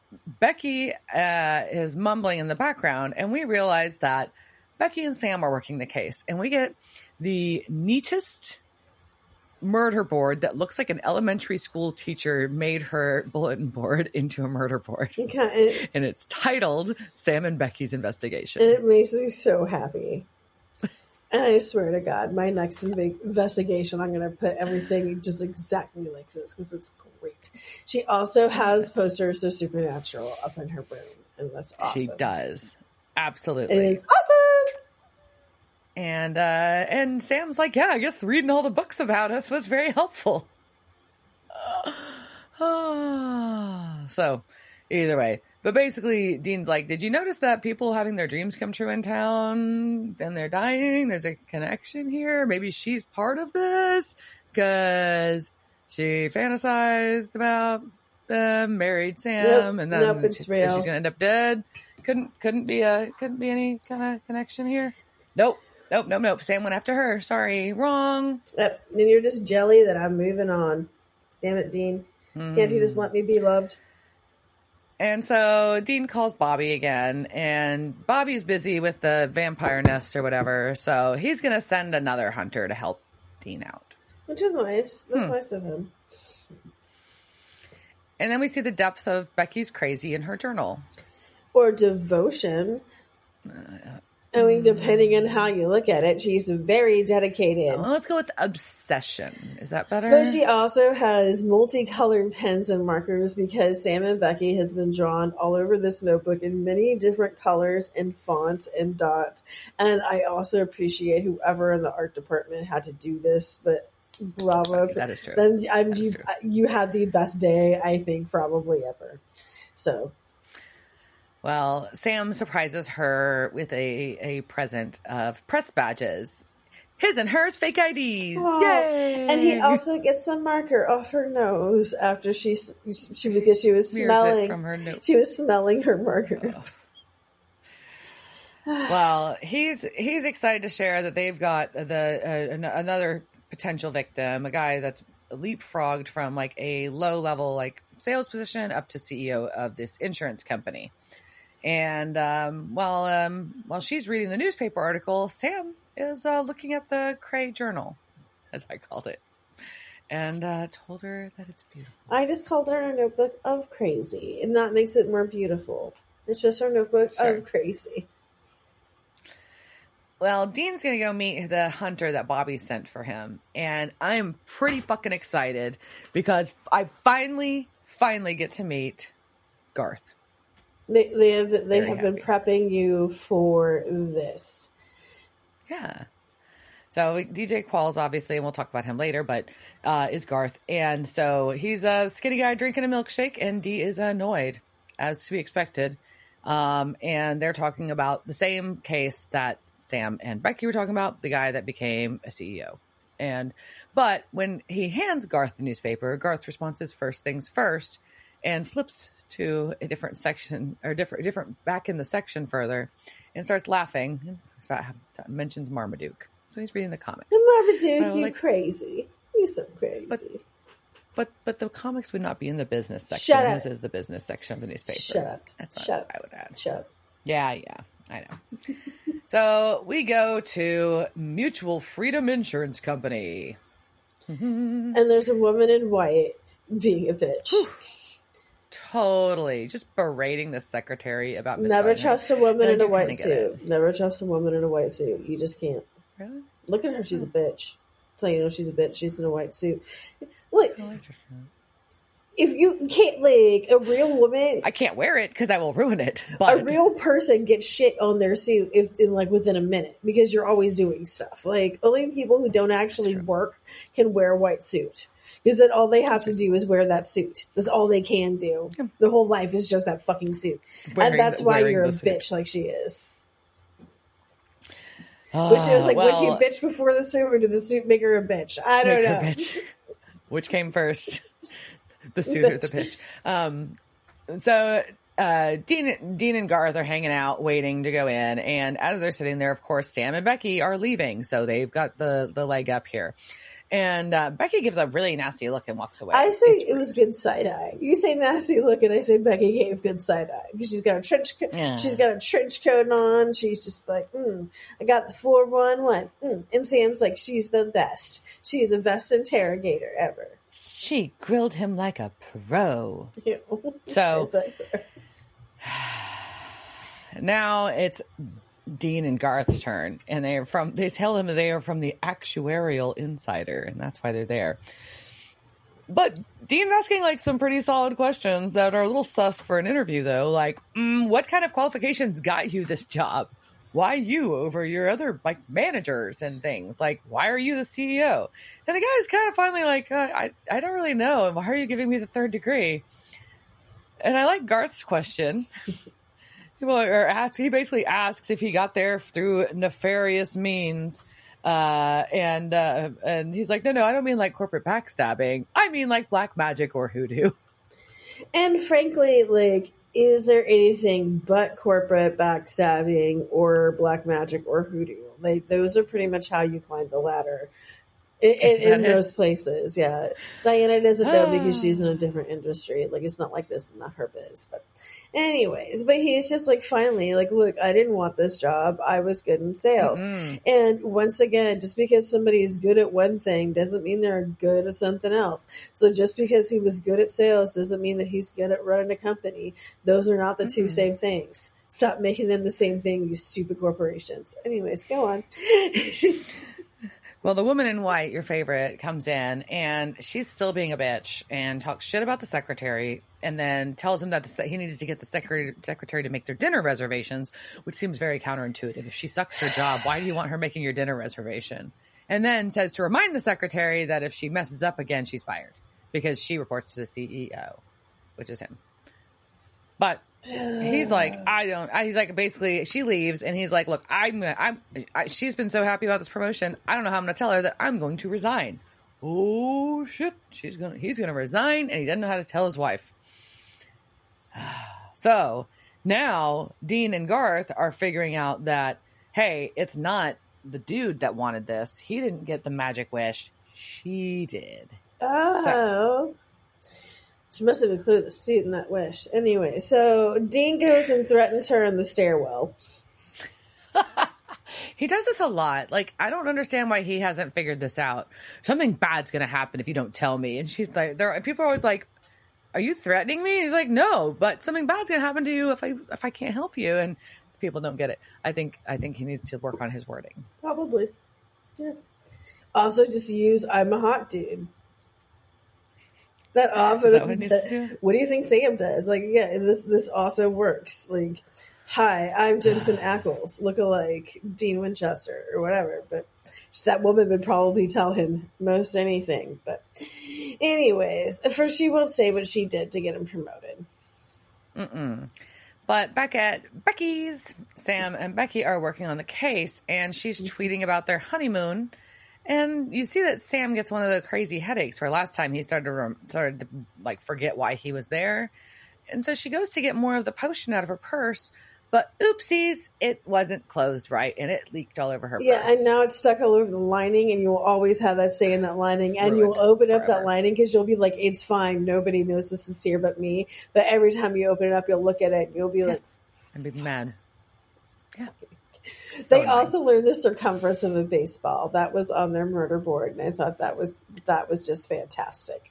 Becky is mumbling in the background, and we realize that Becky and Sam are working the case. And we get the neatest murder board that looks like an elementary school teacher made her bulletin board into a murder board. Okay. And it's titled Sam and Becky's Investigation. And it makes me so happy. And I swear to God, my next investigation, I'm going to put everything just exactly like this because it's great. She also has posters of Supernatural up in her room, and that's awesome. She does. Absolutely. It is awesome. And Sam's like, yeah, I guess reading all the books about us was very helpful. So, either way. But basically, Dean's like, did you notice that people having their dreams come true in town and they're dying? There's a connection here. Maybe she's part of this because she fantasized about them, married Sam, and then she's going to end up dead. Couldn't be any kind of connection here. Nope. Sam went after her. Sorry, wrong. Yep. And you're just jelly that I'm moving on. Damn it, Dean. Can't you just let me be loved? And so Dean calls Bobby again, and Bobby's busy with the vampire nest or whatever, so he's going to send another hunter to help Dean out. Which is nice. That's nice of him. And then we see the depth of Becky's crazy in her journal. Or devotion. I mean, depending on how you look at it, she's very dedicated. Well, let's go with obsession. Is that better? But she also has multicolored pens and markers because Sam and Becky has been drawn all over this notebook in many different colors and fonts and dots. And I also appreciate whoever in the art department had to do this, but bravo. That is true. Then you had the best day, I think, probably ever. So... Well, Sam surprises her with a present of press badges. His and hers fake IDs. Aww. Yay! And he also gets the marker off her nose after because she was smelling from her nose. She was smelling her marker. Oh. Well, he's excited to share that they've got another potential victim, a guy that's leapfrogged from like a low level like sales position up to CEO of this insurance company. And while she's reading the newspaper article, Sam is looking at the Cray Journal, as I called it, and told her that it's beautiful. I just called her a notebook of crazy, and that makes it more beautiful. It's just her notebook of crazy. Well, Dean's going to go meet the hunter that Bobby sent for him, and I'm pretty fucking excited because I finally get to meet Garth. They have been prepping you for this. Yeah. So DJ Qualls, obviously, and we'll talk about him later, but is Garth. And so he's a skinny guy drinking a milkshake, and Dee is annoyed, as to be expected. And they're talking about the same case that Sam and Becky were talking about, the guy that became a CEO. But when he hands Garth the newspaper, Garth's response is first things first, and flips to a different section or different back in the section further and starts laughing. Mentions Marmaduke. So he's reading the comics. Marmaduke, you crazy. You so crazy. But the comics would not be in the business section. Shut up. This is the business section of the newspaper. Shut up. That's what I would add. Shut up. Yeah, I know. So we go to Mutual Freedom Insurance Company. And there's a woman in white being a bitch. Whew. Totally. Just berating the secretary about Miss Never Gardner. trust a woman in a white suit. Never trust a woman in a white suit. You just can't. Really? Look at her. She's a bitch. So you know she's a bitch. She's in a white suit. Look. if you can't, like, a real woman, I can't wear it because I will ruin it. a But real person gets shit on their suit within a minute because you're always doing stuff. Like, only people who don't actually work can wear a white suit. Because then all they have to do is wear that suit. That's all they can do. Their whole life is just that fucking suit. And that's why you're a bitch like she is. But she was like, was she a bitch before the suit, or did the suit make her a bitch? I don't know. Bitch. Which came first? The suit or the bitch? So Dean and Garth are hanging out, waiting to go in. And as they're sitting there, of course, Sam and Becky are leaving. So they've got the leg up here. And Becky gives a really nasty look and walks away. I say it was good side eye. You say nasty look, and I say Becky gave good side eye because she's got a trench coat. Yeah. She's got a trench coat on. She's just like, I got the 411. And Sam's like, she's the best. She's the best interrogator ever. She grilled him like a pro. So now it's Dean and Garth's turn, and they tell him they are from the Actuarial Insider, and that's why they're there. But Dean's asking like some pretty solid questions that are a little sus for an interview, though. Like, what kind of qualifications got you this job? Why you over your other like managers and things? Like, why are you the CEO? And the guy's kind of finally like, I don't really know. Why are you giving me the third degree? And I like Garth's question. He basically asks if he got there through nefarious means. And he's like, no, I don't mean like corporate backstabbing. I mean like black magic or hoodoo. And frankly, like, is there anything but corporate backstabbing or black magic or hoodoo? Like, those are pretty much how you climb the ladder in most places. Yeah. Diana doesn't know because she's in a different industry. Like, it's not like this is not her biz. But anyways, but he's just like, finally, like, look, I didn't want this job. I was good in sales. And once again, just because somebody's good at one thing doesn't mean they're good at something else. So just because he was good at sales doesn't mean that he's good at running a company. Those are not the two same things. Stop making them the same thing, you stupid corporations. Anyways, go on. Well, the woman in white, your favorite, comes in, and she's still being a bitch and talks shit about the secretary, and then tells him that he needs to get the secretary to make their dinner reservations, which seems very counterintuitive. If she sucks her job, why do you want her making your dinner reservation? And then says to remind the secretary that if she messes up again, she's fired because she reports to the CEO, which is him. But he's like, he's like, basically she leaves and he's like, look, she's been so happy about this promotion. I don't know how I'm going to tell her that I'm going to resign. Oh shit. He's going to resign, and he doesn't know how to tell his wife. So now Dean and Garth are figuring out that, hey, it's not the dude that wanted this. He didn't get the magic wish. She did. Oh. She must have included the suit in that wish. Anyway, so Dean goes and threatens her in the stairwell. He does this a lot. Like, I don't understand why he hasn't figured this out. Something bad's going to happen if you don't tell me. And she's like, people are always like, are you threatening me? And he's like, no, but something bad's going to happen to you if I can't help you. And people don't get it. I think he needs to work on his wording. Probably. Yeah. Also, just use "I'm a hot dude." That often. What do you think Sam does? Like, yeah, this also works. Like, hi, I'm Jensen Ackles, lookalike Dean Winchester or whatever. But just that woman would probably tell him most anything. But anyways, first she won't say what she did to get him promoted. But back at Becky's, Sam and Becky are working on the case, and she's tweeting about their honeymoon. And you see that Sam gets one of the crazy headaches where last time he started to like forget why he was there. And so she goes to get more of the potion out of her purse, but oopsies, it wasn't closed right and it leaked all over her purse. Yeah, and now it's stuck all over the lining, and you will always have that say in that lining, and you will open up that lining because you'll be like, it's fine, nobody knows this is here but me. But every time you open it up, you'll look at it and you'll be like, and be mad. Yeah. They also learned the circumference of a baseball. That was on their murder board, and I thought that was just fantastic.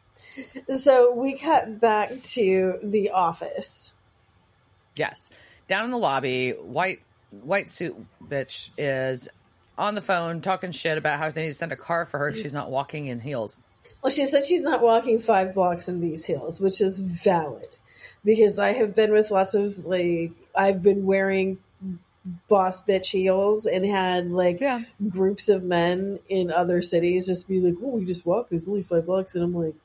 So we cut back to the office. Yes. Down in the lobby, white suit bitch is on the phone talking shit about how they need to send a car for her if she's not walking in heels. Well, she said she's not walking 5 blocks in these heels, which is valid. Because I have been with lots of, I've been wearing boss bitch heels and had, groups of men in other cities just be like, oh, we just walk, it's only 5 blocks. And I'm like,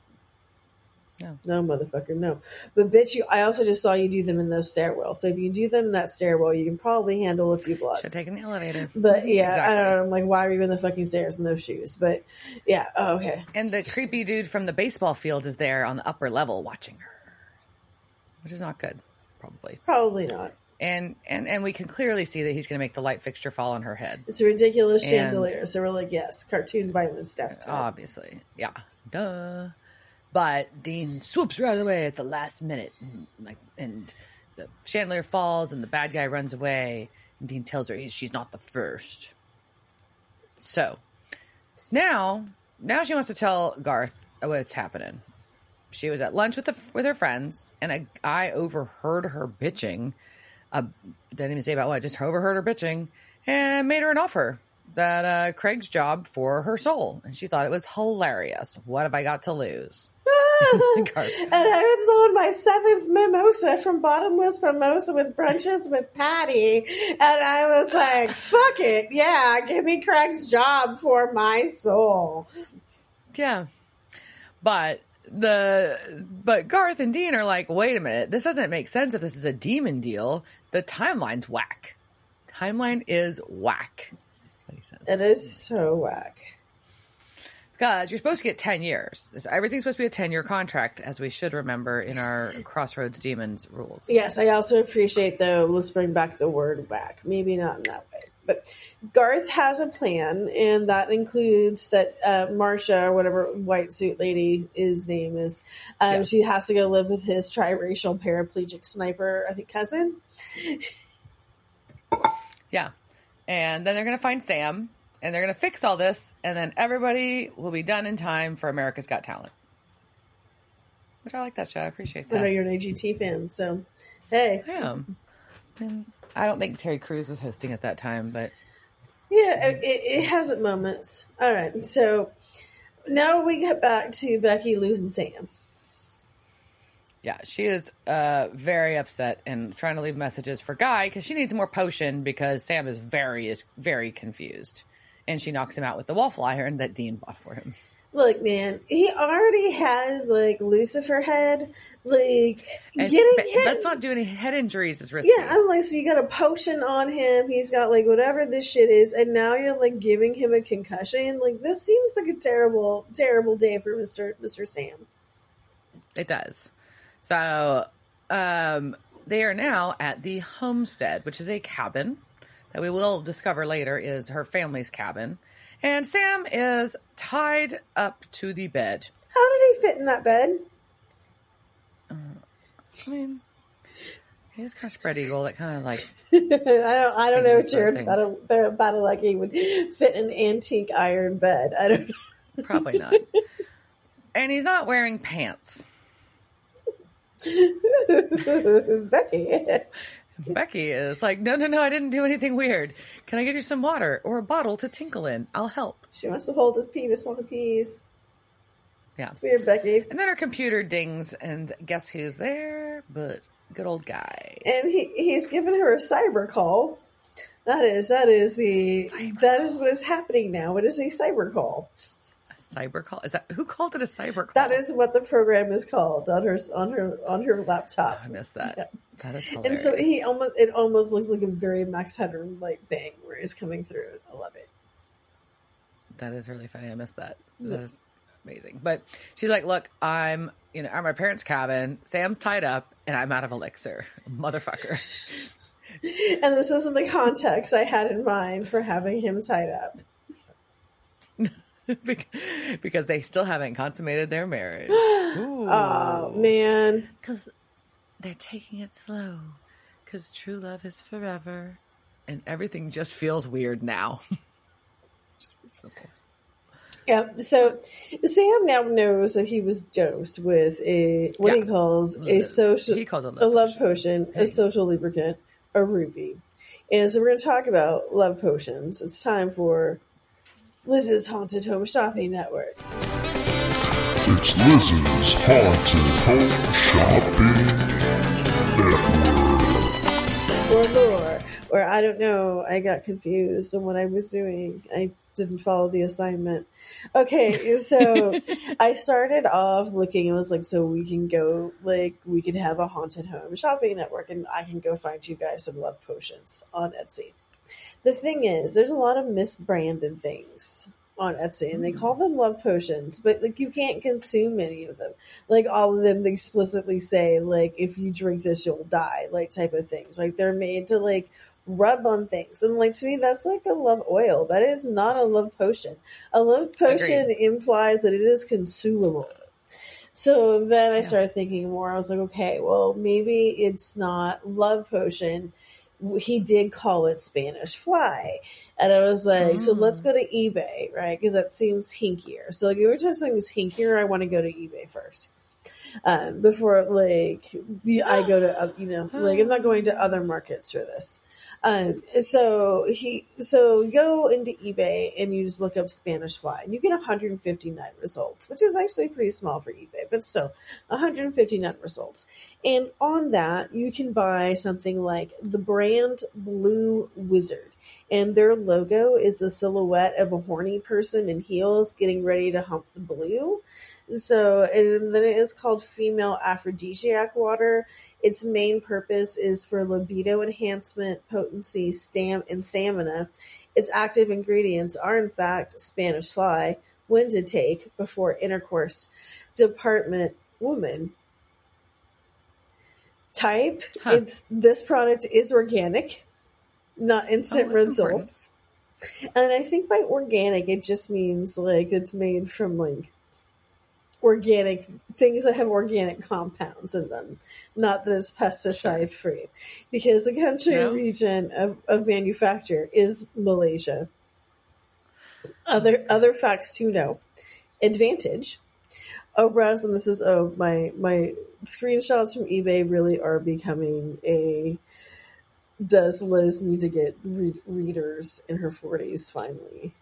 no, motherfucker, no. But bitch, I also just saw you do them in those stairwells. So if you do them in that stairwell, you can probably handle a few blocks. Should have taken the elevator. But yeah, exactly. I don't know. I'm like, why are you in the fucking stairs in those shoes? But yeah, okay. And the creepy dude from the baseball field is there on the upper level watching her, which is not good, probably. Probably not. And we can clearly see that he's going to make the light fixture fall on her head. It's a ridiculous chandelier. So we're like, yes, cartoon violence stuff. Obviously. Yeah. Duh. But Dean swoops her out of the way at the last minute. And the chandelier falls and the bad guy runs away. And Dean tells her she's not the first. So now she wants to tell Garth what's happening. She was at lunch with her friends, and I overheard her bitching. Didn't even say about what, just overheard her bitching and made her an offer that Craig's job for her soul. And she thought it was hilarious. What have I got to lose? And I was on my 7th mimosa from Bottomless Mimosa with Brunches with Patty. And I was like, fuck it. Yeah, give me Craig's job for my soul. Yeah. But Garth and Dean are like, wait a minute, this doesn't make sense if this is a demon deal. The timeline's whack. Timeline is whack. That's what he says. It is so whack. Because you're supposed to get 10 years. Everything's supposed to be a 10-year contract, as we should remember in our Crossroads Demons rules. Yes, I also appreciate, though, let's bring back the word whack. Maybe not in that way. But Garth has a plan, and that includes that Marsha, or whatever white suit lady his name is, she has to go live with his triracial paraplegic sniper, I think, cousin. Yeah. And then they're going to find Sam, and they're going to fix all this, and then everybody will be done in time for America's Got Talent. Which I like that show. I appreciate that. I know you're an AGT fan, so hey. I am. And I don't think Terry Crews was hosting at that time, but... Yeah, it has its moments. All right, so now we get back to Becky losing Sam. Yeah, she is very upset and trying to leave messages for Guy because she needs more potion because Sam is very confused. And she knocks him out with the waffle iron that Dean bought for him. Look, man, he already has, Lucifer head. Getting hit. Let's not do any head injuries is risky. Yeah, I'm like, so you got a potion on him. He's got, whatever this shit is. And now you're, giving him a concussion. This seems like a terrible, terrible day for Mr. Sam. It does. So, they are now at the homestead, which is a cabin that we will discover later is her family's cabin. And Sam is tied up to the bed. How did he fit in that bed? I mean, he was kind of spread eagle. That kind of I don't know, Jared. About he would fit in an antique iron bed. I don't know. Probably not. And he's not wearing pants. Becky is like, no, I didn't do anything weird. Can I get you some water or a bottle to tinkle in? I'll help. She wants to hold his penis while he pees. Yeah. It's weird, Becky. And then her computer dings, and guess who's there? But good old Guy. And he's giving her a cyber call. That is what is happening now. It is a cyber call. Cyber call? Is that who called it a cyber call? That is what the program is called on her laptop. Oh, I missed that. Yeah. That is hilarious. And so it almost looks like a very Max Headroom thing where he's coming through. I love it. That is really funny. I missed that. That is amazing. But she's like, look, I'm at my parents' cabin. Sam's tied up and I'm out of elixir. Motherfucker. And this isn't the context I had in mind for having him tied up. Because they still haven't consummated their marriage. Oh, man. Because they're taking it slow. Because true love is forever. And everything just feels weird now. Yeah, so Sam now knows that he was dosed with he calls a love potion, a social lubricant, a ruby. And so we're going to talk about love potions. It's time for Liz's Haunted Home Shopping Network. It's Liz's Haunted Home Shopping Network. Or lore. Or I don't know. I got confused on what I was doing. I didn't follow the assignment. Okay, so I started off looking and was like, so we can go, like, we could have a haunted home shopping network and I can go find you guys some love potions on Etsy. The thing is, there's a lot of misbranded things on Etsy, and they call them love potions, but like you can't consume any of them. Like all of them explicitly say, like, if you drink this, you'll die, like type of things. Like they're made to like rub on things, and like to me, that's like a love oil. That is not a love potion. A love potion Agreed. implies that it is consumable. So then I Yeah. started thinking more. I was like, okay, well, maybe it's not love potion. He did call it Spanish fly. And I was like, so let's go to eBay, right? Because that seems hinkier. So like, if we're trying something that's hinkier, I want to go to eBay first. Before like I go to, like I'm not going to other markets for this. So go into eBay and you just look up Spanish fly and you get 159 results, which is actually pretty small for eBay, but still 159 results. And on that, you can buy something like the brand Blue Wizard. And their logo is the silhouette of a horny person in heels getting ready to hump the blue. So, and then it is called Female Aphrodisiac Water. Its main purpose is for libido enhancement, potency, and stamina. Its active ingredients are, in fact, Spanish fly, when to take before intercourse. Department woman. Type, this product is organic, not instant results. Important. And I think by organic, it just means like it's made from like organic things that have organic compounds in them, not that it's pesticide free, because the country and region of manufacture is Malaysia. Other facts to know. Advantage. Browse, and this is my screenshots from eBay really are becoming a does Liz need to get readers in her 40s finally?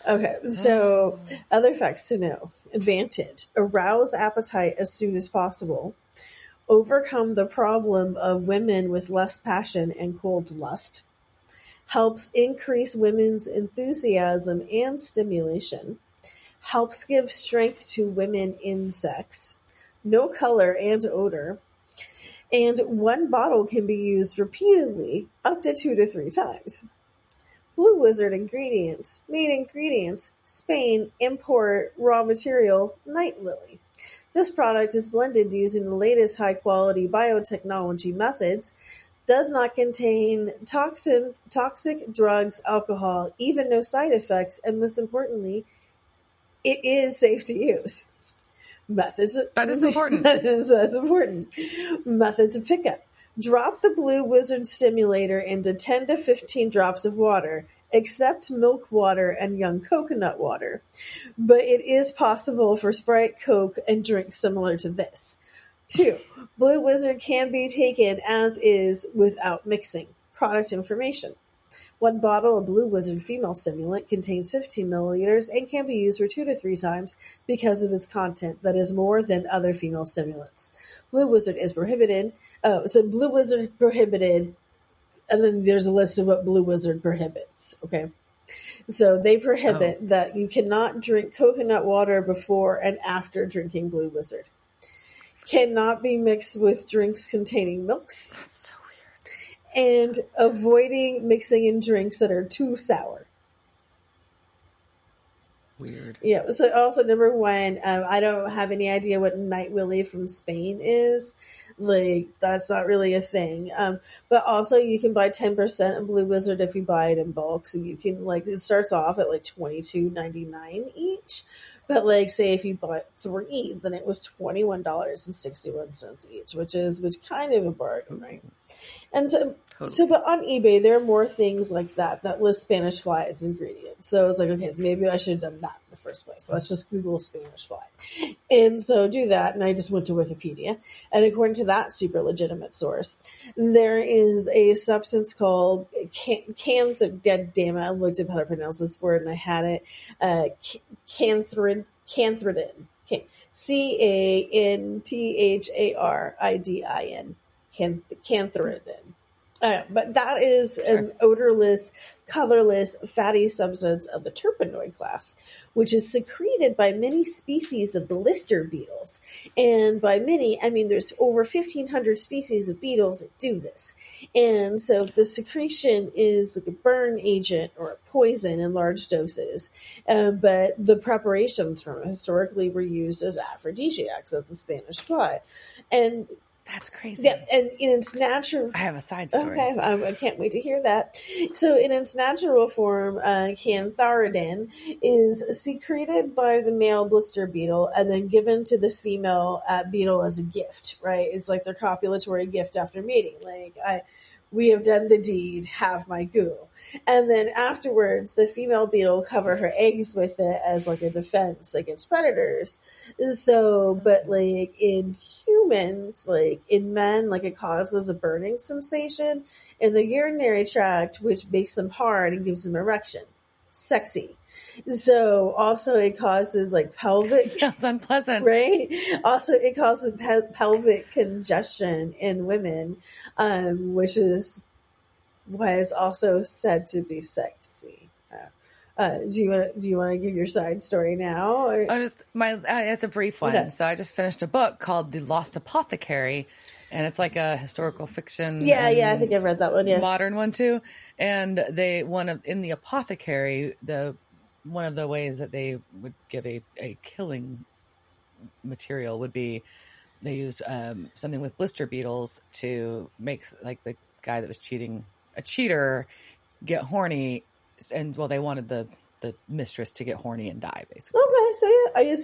Okay, so other facts to know. Advantage. Arouse appetite as soon as possible. Overcome the problem of women with less passion and cold lust. Helps increase women's enthusiasm and stimulation. Helps give strength to women in sex. No color and odor. And one bottle can be used repeatedly up to 2 to 3 times. Blue Wizard ingredients. Main ingredients, Spain, import, raw material, night lily. This product is blended using the latest high-quality biotechnology methods, does not contain toxic drugs, alcohol, even no side effects, and most importantly, it is safe to use. Methods. That is important. That's important. Methods of pickup. Drop the Blue Wizard stimulator into 10 to 15 drops of water, except milk water and young coconut water. But it is possible for Sprite, Coke, and drinks similar to this. 2. Blue Wizard can be taken as is without mixing. Product information. One bottle of Blue Wizard female stimulant contains 15 milliliters and can be used for 2 to 3 times because of its content that is more than other female stimulants. Blue Wizard is prohibited. So Blue Wizard prohibited, and then there's a list of what Blue Wizard prohibits. Okay. So they prohibit that you cannot drink coconut water before and after drinking Blue Wizard. Cannot be mixed with drinks containing milks. That's so weird. And avoiding mixing in drinks that are too sour. Weird. Yeah. So also number 1, I don't have any idea what Night Willy from Spain is. Like that's not really a thing. But also you can buy 10% of Blue Wizard if you buy it in bulk. So you can like it starts off at like $22.99 each. But like say if you bought 3, then it was $21.61 each, which kind of a bargain, right? And so but on eBay, there are more things like that list Spanish fly as ingredients. So it's like, okay, so maybe I should have done that in the first place. So let's just Google Spanish fly. And so do that. And I just went to Wikipedia. And according to that super legitimate source, there is a substance called damn it, I looked up how to pronounce this word and I had it. Cantharidin. Okay, Cantharidin, cantharidin. But that is an odorless, colorless, fatty substance of the terpenoid class, which is secreted by many species of blister beetles. And by many, I mean there's over 1,500 species of beetles that do this. And so the secretion is like a burn agent or a poison in large doses. But the preparations from it historically were used as aphrodisiacs, as the Spanish fly. And that's crazy. yeah, and in its natural... I have a side story. Okay, I can't wait to hear that. So in its natural form, cantharidin is secreted by the male blister beetle and then given to the female beetle as a gift, right? It's like their copulatory gift after mating. Like, we have done the deed, have my goo. And then afterwards, the female beetle cover her eggs with it as like a defense against predators. So, but like in humans, like in men, like it causes a burning sensation in the urinary tract, which makes them hard and gives them erection. Sexy. So also it causes like pelvic... Sounds unpleasant. Right? Also it causes pelvic congestion in women, which is why it's also said to be sexy. Do you want to give your side story now? Or? It's a brief one. Okay. So I just finished a book called The Lost Apothecary, and it's like a historical fiction. Yeah, I think I've read that one. Yeah, modern one too. And in the apothecary, one of the ways that they would give a killing material would be they used something with blister beetles to make like the guy that was cheating, a cheater, get horny, and they wanted the mistress to get horny and die, basically. Okay, so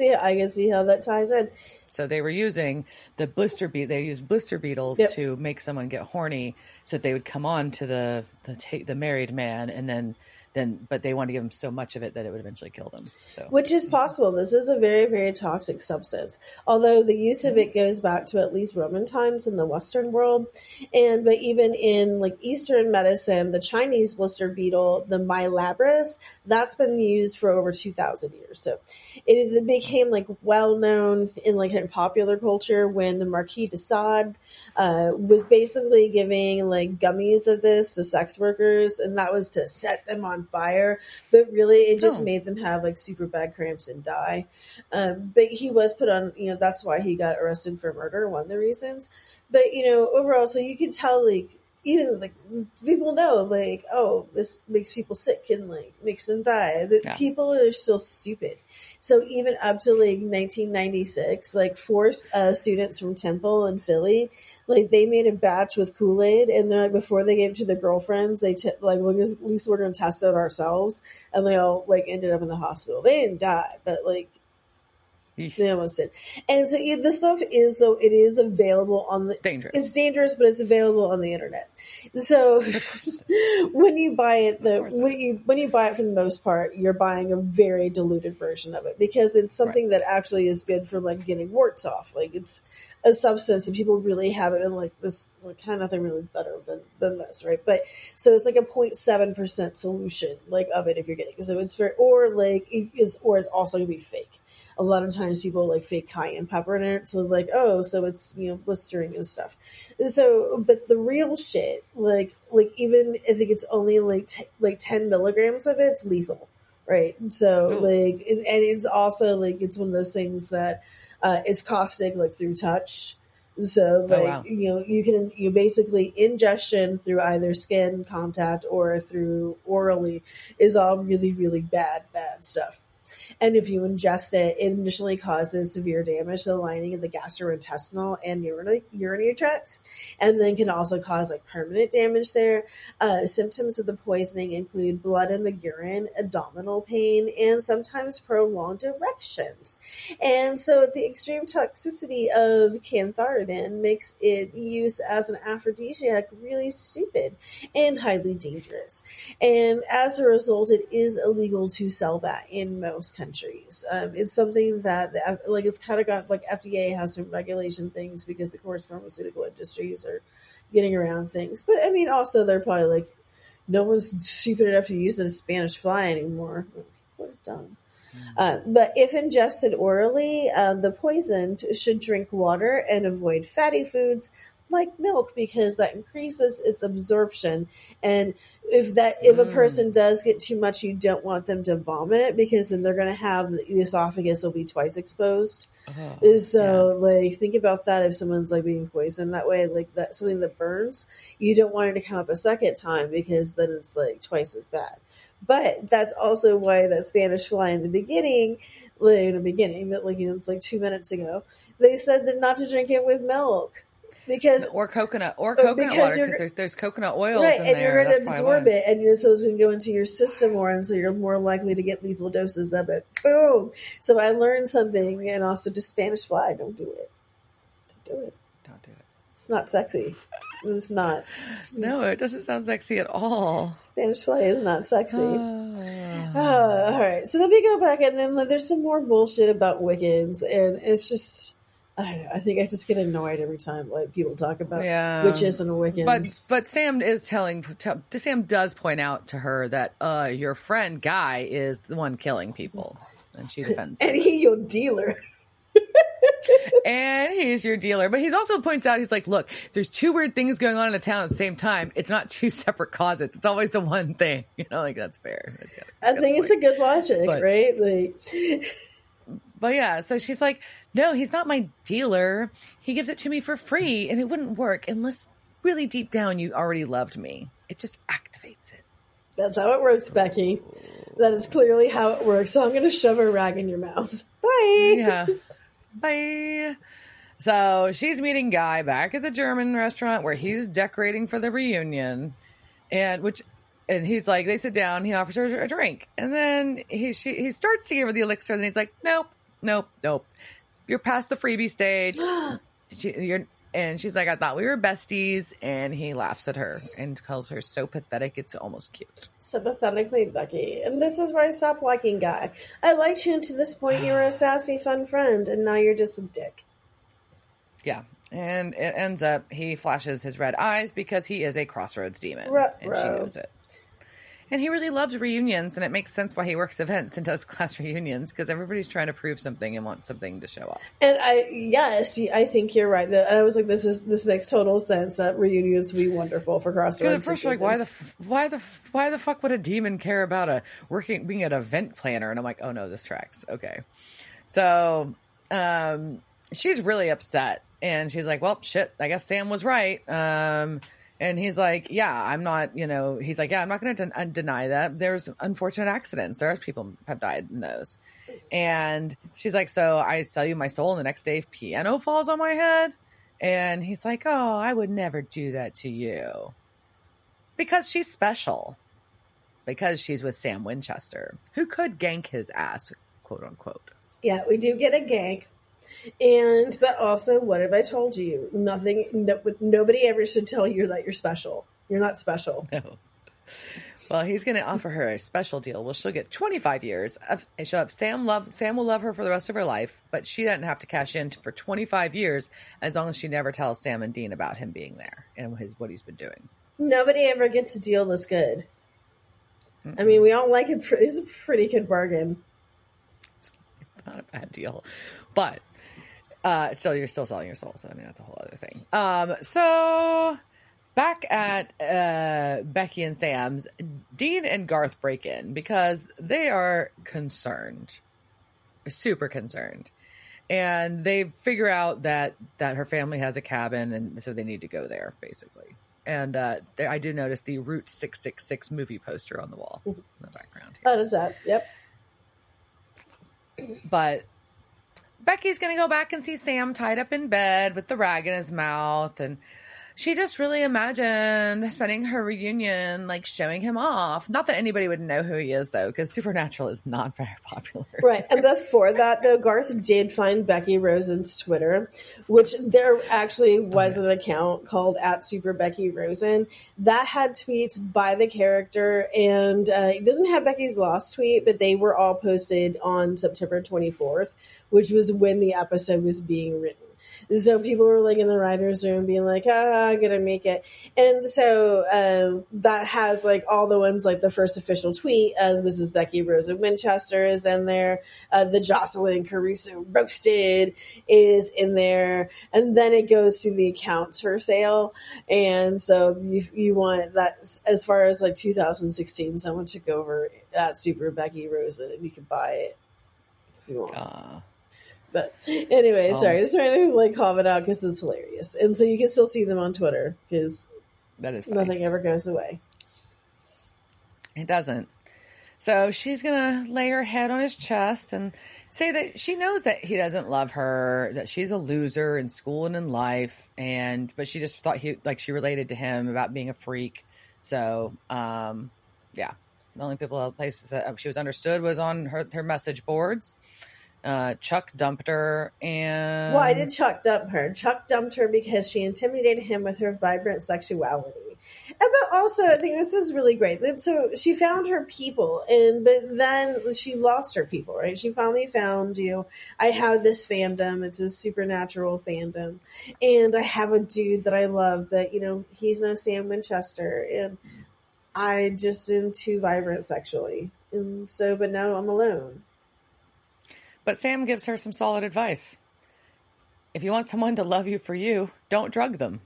yeah, I can see how that ties in. So they were using they used blister beetles to make someone get horny, so that they would come on to the married man, and then but they wanted to give them so much of it that it would eventually kill them. So, which is possible. This is a very, very toxic substance. Although the use of it goes back to at least Roman times in the Western world, but even in like Eastern medicine, the Chinese blister beetle, the Milabris, that's been used for over 2,000 years. So it became like well known in like in popular culture when the Marquis de Sade was basically giving like gummies of this to sex workers, and that was to set them on fire, but really it just made them have like super bad cramps and die. But he was put on, that's why he got arrested for murder, one of the reasons. But overall, so you can tell like even like people know like, oh, this makes people sick and like makes them die. But people are still stupid. So even up to like 1996, like 4 students from Temple in Philly, like they made a batch with Kool-Aid, and then like before they gave it to their girlfriends, they like, well, at least we're going to test it ourselves, and they all like ended up in the hospital. They didn't die, but like they almost did. And so this stuff is it is available on the dangerous. It's dangerous, but it's available on the internet. So when you buy it, when you buy it for the most part, you're buying a very diluted version of it because it's something that actually is good for like getting warts off. Like it's a substance, and people really have it in like this, like kind of nothing really better than this, right? But so it's like a 0.7% solution like of it if you're getting it. So it's it's also gonna be fake. A lot of times people like fake cayenne pepper in it. So like, so it's, blistering and stuff. So, but the real shit, like even I think it's only like 10 milligrams of it's lethal. Right. So and it's also like, it's one of those things that is caustic, like through touch. So you basically ingestion through either skin contact or through orally is all really, really bad stuff. And if you ingest it, it initially causes severe damage to the lining of the gastrointestinal and urinary tracts, and then can also cause like permanent damage there. Symptoms of the poisoning include blood in the urine, abdominal pain, and sometimes prolonged erections. And so the extreme toxicity of cantharidin makes its use as an aphrodisiac really stupid and highly dangerous. And as a result, it is illegal to sell that in most countries. It's something that it's kind of got like FDA has some regulation things because of course pharmaceutical industries are getting around things. But I mean, also they're probably like, no one's stupid enough to use it as Spanish fly anymore. What dumb. But if ingested orally, the poisoned should drink water and avoid fatty foods like milk because that increases its absorption. And if a person does get too much, you don't want them to vomit because then they're going to have the esophagus will be twice exposed. So like think about that if someone's like being poisoned that way, like that something that burns, you don't want it to come up a second time because then it's like twice as bad. But that's also why that Spanish fly in the beginning, but like it's like 2 minutes ago, they said that not to drink it with milk. Because or coconut water because there's coconut oils in and there. You're going to absorb it, and so it's going to go into your system more, and so you're more likely to get lethal doses of it. Boom! So I learned something, and also just Spanish fly. Don't do it. Don't do it. Don't do it. It's not sexy. It's not. No, it doesn't sound sexy at all. Spanish fly is not sexy. All right. So then we go back, and then there's some more bullshit about Wiccans, and it's just. I don't know. I think I just get annoyed every time like people talk about witches and Wiccans. But Sam Sam does point out to her that your friend Guy is the one killing people, and she defends him. And he's your dealer. And he's your dealer. But he's also points out, he's like, look, there's two weird things going on in a town at the same time. It's not two separate causes. It's always the one thing. You know, like that's fair. I think it's a good logic, right? Like. But yeah, so she's like, no, he's not my dealer. He gives it to me for free, and it wouldn't work unless really deep down you already loved me. It just activates it. That's how it works, Becky. That is clearly how it works. So I'm going to shove a rag in your mouth. Bye. Yeah. Bye. So she's meeting Guy back at the German restaurant where he's decorating for the reunion. And he's like, they sit down, he offers her a drink. And then he starts to give her the elixir, and he's like, nope. You're past the freebie stage. And she's like, I thought we were besties. And he laughs at her and calls her so pathetic, it's almost cute. So pathetically, Becky. And this is where I stopped liking Guy. I liked you to this point. You were a sassy, fun friend, and now you're just a dick. Yeah. And it ends up, he flashes his red eyes because he is a crossroads demon. And she knows it. And he really loves reunions, and it makes sense why he works events and does class reunions, because everybody's trying to prove something and wants something to show off. And I think you're right. I was like, this makes total sense that reunions would be wonderful for crossroads. At first, like, why the fuck would a demon care about being an event planner? And I'm like, oh no, this tracks. Okay, so she's really upset, and she's like, well, shit, I guess Sam was right. And he's like, yeah, I'm not, he's like, yeah, I'm not going to deny that. There's unfortunate accidents. There's people have died in those. And she's like, so I sell you my soul, and the next day piano falls on my head. And he's like, oh, I would never do that to you. Because she's special. Because she's with Sam Winchester, who could gank his ass, quote unquote. Yeah, we do get a gank. But also, what have I told you? Nothing. Nobody ever should tell you that you're special. You're not special. No. Well, he's going to offer her a special deal. Well, she'll get 25 years. She'll have Sam will love her for the rest of her life, but she doesn't have to cash in for 25 years as long as she never tells Sam and Dean about him being there and what he's been doing. Nobody ever gets a deal this good. Mm-mm. I mean, we all like it. It's a pretty good bargain. It's not a bad deal, but. So you're still selling your soul. So I mean, that's a whole other thing. So back at Becky and Sam's, Dean and Garth break in because they are concerned, super concerned, and they figure out that her family has a cabin, and so they need to go there basically. And I do notice the Route 666 movie poster on the wall in the background here. That is that. Yep. But Becky's going to go back and see Sam tied up in bed with the rag in his mouth. And she just really imagined spending her reunion, like, showing him off. Not that anybody would know who he is, though, because Supernatural is not very popular. Right. And before that, though, Garth did find Becky Rosen's Twitter, which there actually was an account called @SuperBeckyRosen that had tweets by the character. And it doesn't have Becky's lost tweet, but they were all posted on September 24th, which was when the episode was being written. So people were like in the writer's room being like, I'm going to make it. And so that has like all the ones, like the first official tweet as Mrs. Becky Rosen Winchester is in there. The Jocelyn Caruso Roasted is in there. And then it goes to the accounts for sale. And so you want that as far as like 2016, someone took over at Super Becky Rosen and you can buy it if you want. But anyway, sorry, just trying to like call it out because it's hilarious. And so you can still see them on Twitter because that is funny. Nothing ever goes away. It doesn't. So she's going to lay her head on his chest and say that she knows that he doesn't love her, that she's a loser in school and in life. But she just thought she related to him about being a freak. So, yeah, the only places that she was understood was on her message boards. Chuck dumped her, and why did Chuck dump her? Chuck dumped her because she intimidated him with her vibrant sexuality. But also, I think this is really great. So she found her people, but then she lost her people, right? She finally found you. I have this fandom. It's a supernatural fandom, and I have a dude that I love, but he's no Sam Winchester, and I just am too vibrant sexually, and so. But now I'm alone. But Sam gives her some solid advice. If you want someone to love you for you, don't drug them.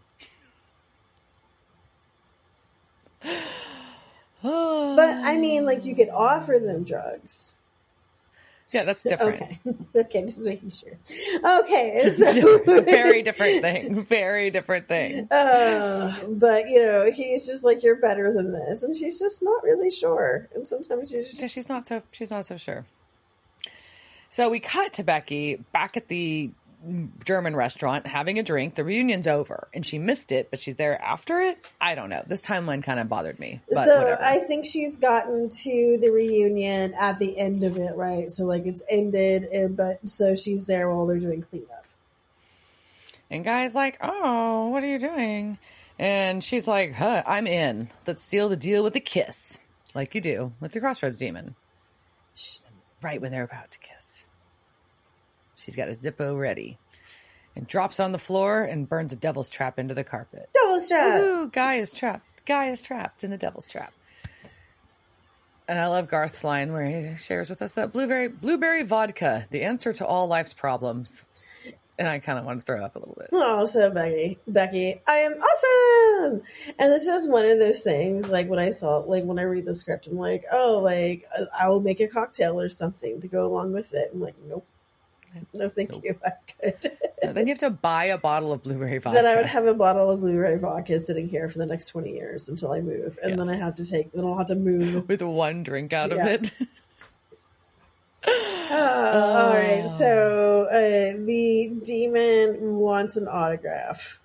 But I mean, like, you could offer them drugs. Yeah, that's different. Okay, just making sure. Okay, so very different thing. Very different thing. But he's just like, you're better than this, and she's just not really sure. And sometimes she's not so sure. So we cut to Becky back at the German restaurant having a drink. The reunion's over, and she missed it, but she's there after it. I don't know. This timeline kind of bothered me. But so whatever. I think she's gotten to the reunion at the end of it, right? So like it's ended, but so she's there while they're doing cleanup. And Guy's like, "Oh, what are you doing?" And she's like, I'm in. Let's seal the deal with a kiss, like you do with your Crossroads demon." Right when they're about to kiss. She's got a Zippo ready and drops on the floor and burns a devil's trap into the carpet. Devil's trap! Ooh, Guy is trapped. Guy is trapped in the devil's trap. And I love Garth's line where he shares with us that blueberry vodka, the answer to all life's problems. And I kind of want to throw up a little bit. Oh, so Becky, I am awesome! And this is one of those things, like when I saw, like when I read the script, I'm like, oh, like I will make a cocktail or something to go along with it. I'm like, nope. No, thank you. I could. No, then you have to buy a bottle of blueberry vodka. Then I would have a bottle of blueberry vodka sitting here for the next 20 years until I move. And then I'll have to move. With one drink out of it. All right. So the demon wants an autograph.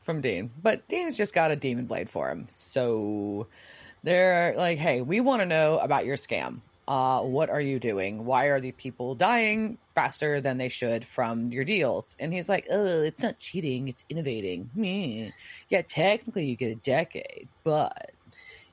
From Dean. But Dean's just got a demon blade for him. So they're like, hey, we want to know about your scam. What are you doing? Why are the people dying faster than they should from your deals? And he's like, oh, it's not cheating, it's innovating. Yeah, technically you get a decade, but...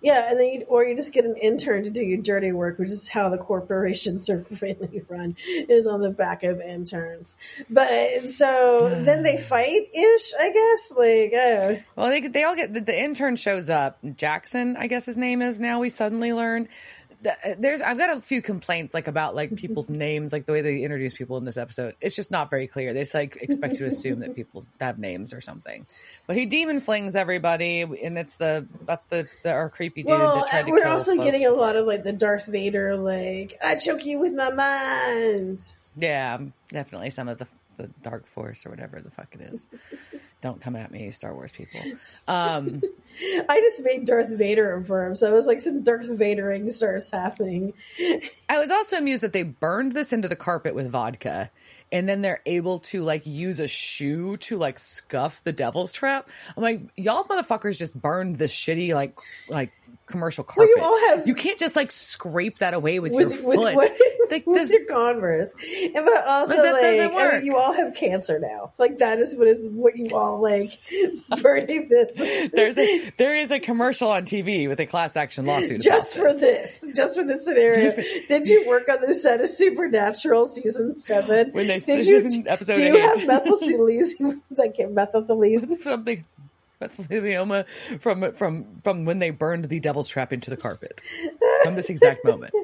Yeah, and then you just get an intern to do your dirty work, which is how the corporations are really run, is on the back of interns. But so then they fight-ish, I guess. Like, well, they all get the intern shows up. Jackson, I guess his name is now. We suddenly learn. I've got a few complaints about people's names, like the way they introduce people in this episode. It's just not very clear. They just expect you to assume that people have names or something. But he demon flings everybody, and that's our creepy dude that tried to kill we're also folks. Getting a lot of the Darth Vader, I choke you with my mind. Yeah, definitely some of the Dark Force or whatever the fuck it is. Don't come at me, Star Wars people. I just made Darth Vader a verb, so it was like some Darth Vadering starts happening. I was also amused that they burned this into the carpet with vodka, and then they're able to use a shoe to scuff the devil's trap. I'm like, y'all motherfuckers just burned this shitty like commercial carpet. Well, you can't just scrape that away with your foot. With your Converse. But also, you all have cancer now. That is what you all burning this. There is a commercial on TV with a class action lawsuit just for this scenario. Did you work on the set of Supernatural season 7? When they twice. Did you? in episode Do you 8. have methylcellulose? Like methylcellulose? Something mesothelioma from when they burned the devil's trap into the carpet. From this exact moment.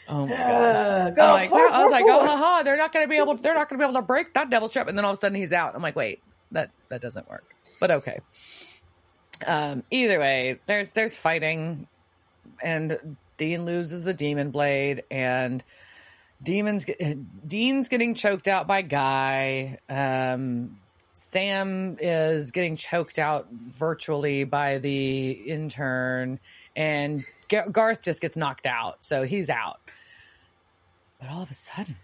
Oh my gosh! Go, I was like, oh, haha, they're not gonna be able to break that devil's trap, and then all of a sudden he's out. I'm like, wait, that doesn't work. But okay. Either way, there's fighting, and Dean loses the demon blade, and Dean's getting choked out by Guy. Sam is getting choked out virtually by the intern, and Garth just gets knocked out, so he's out. But all of a sudden,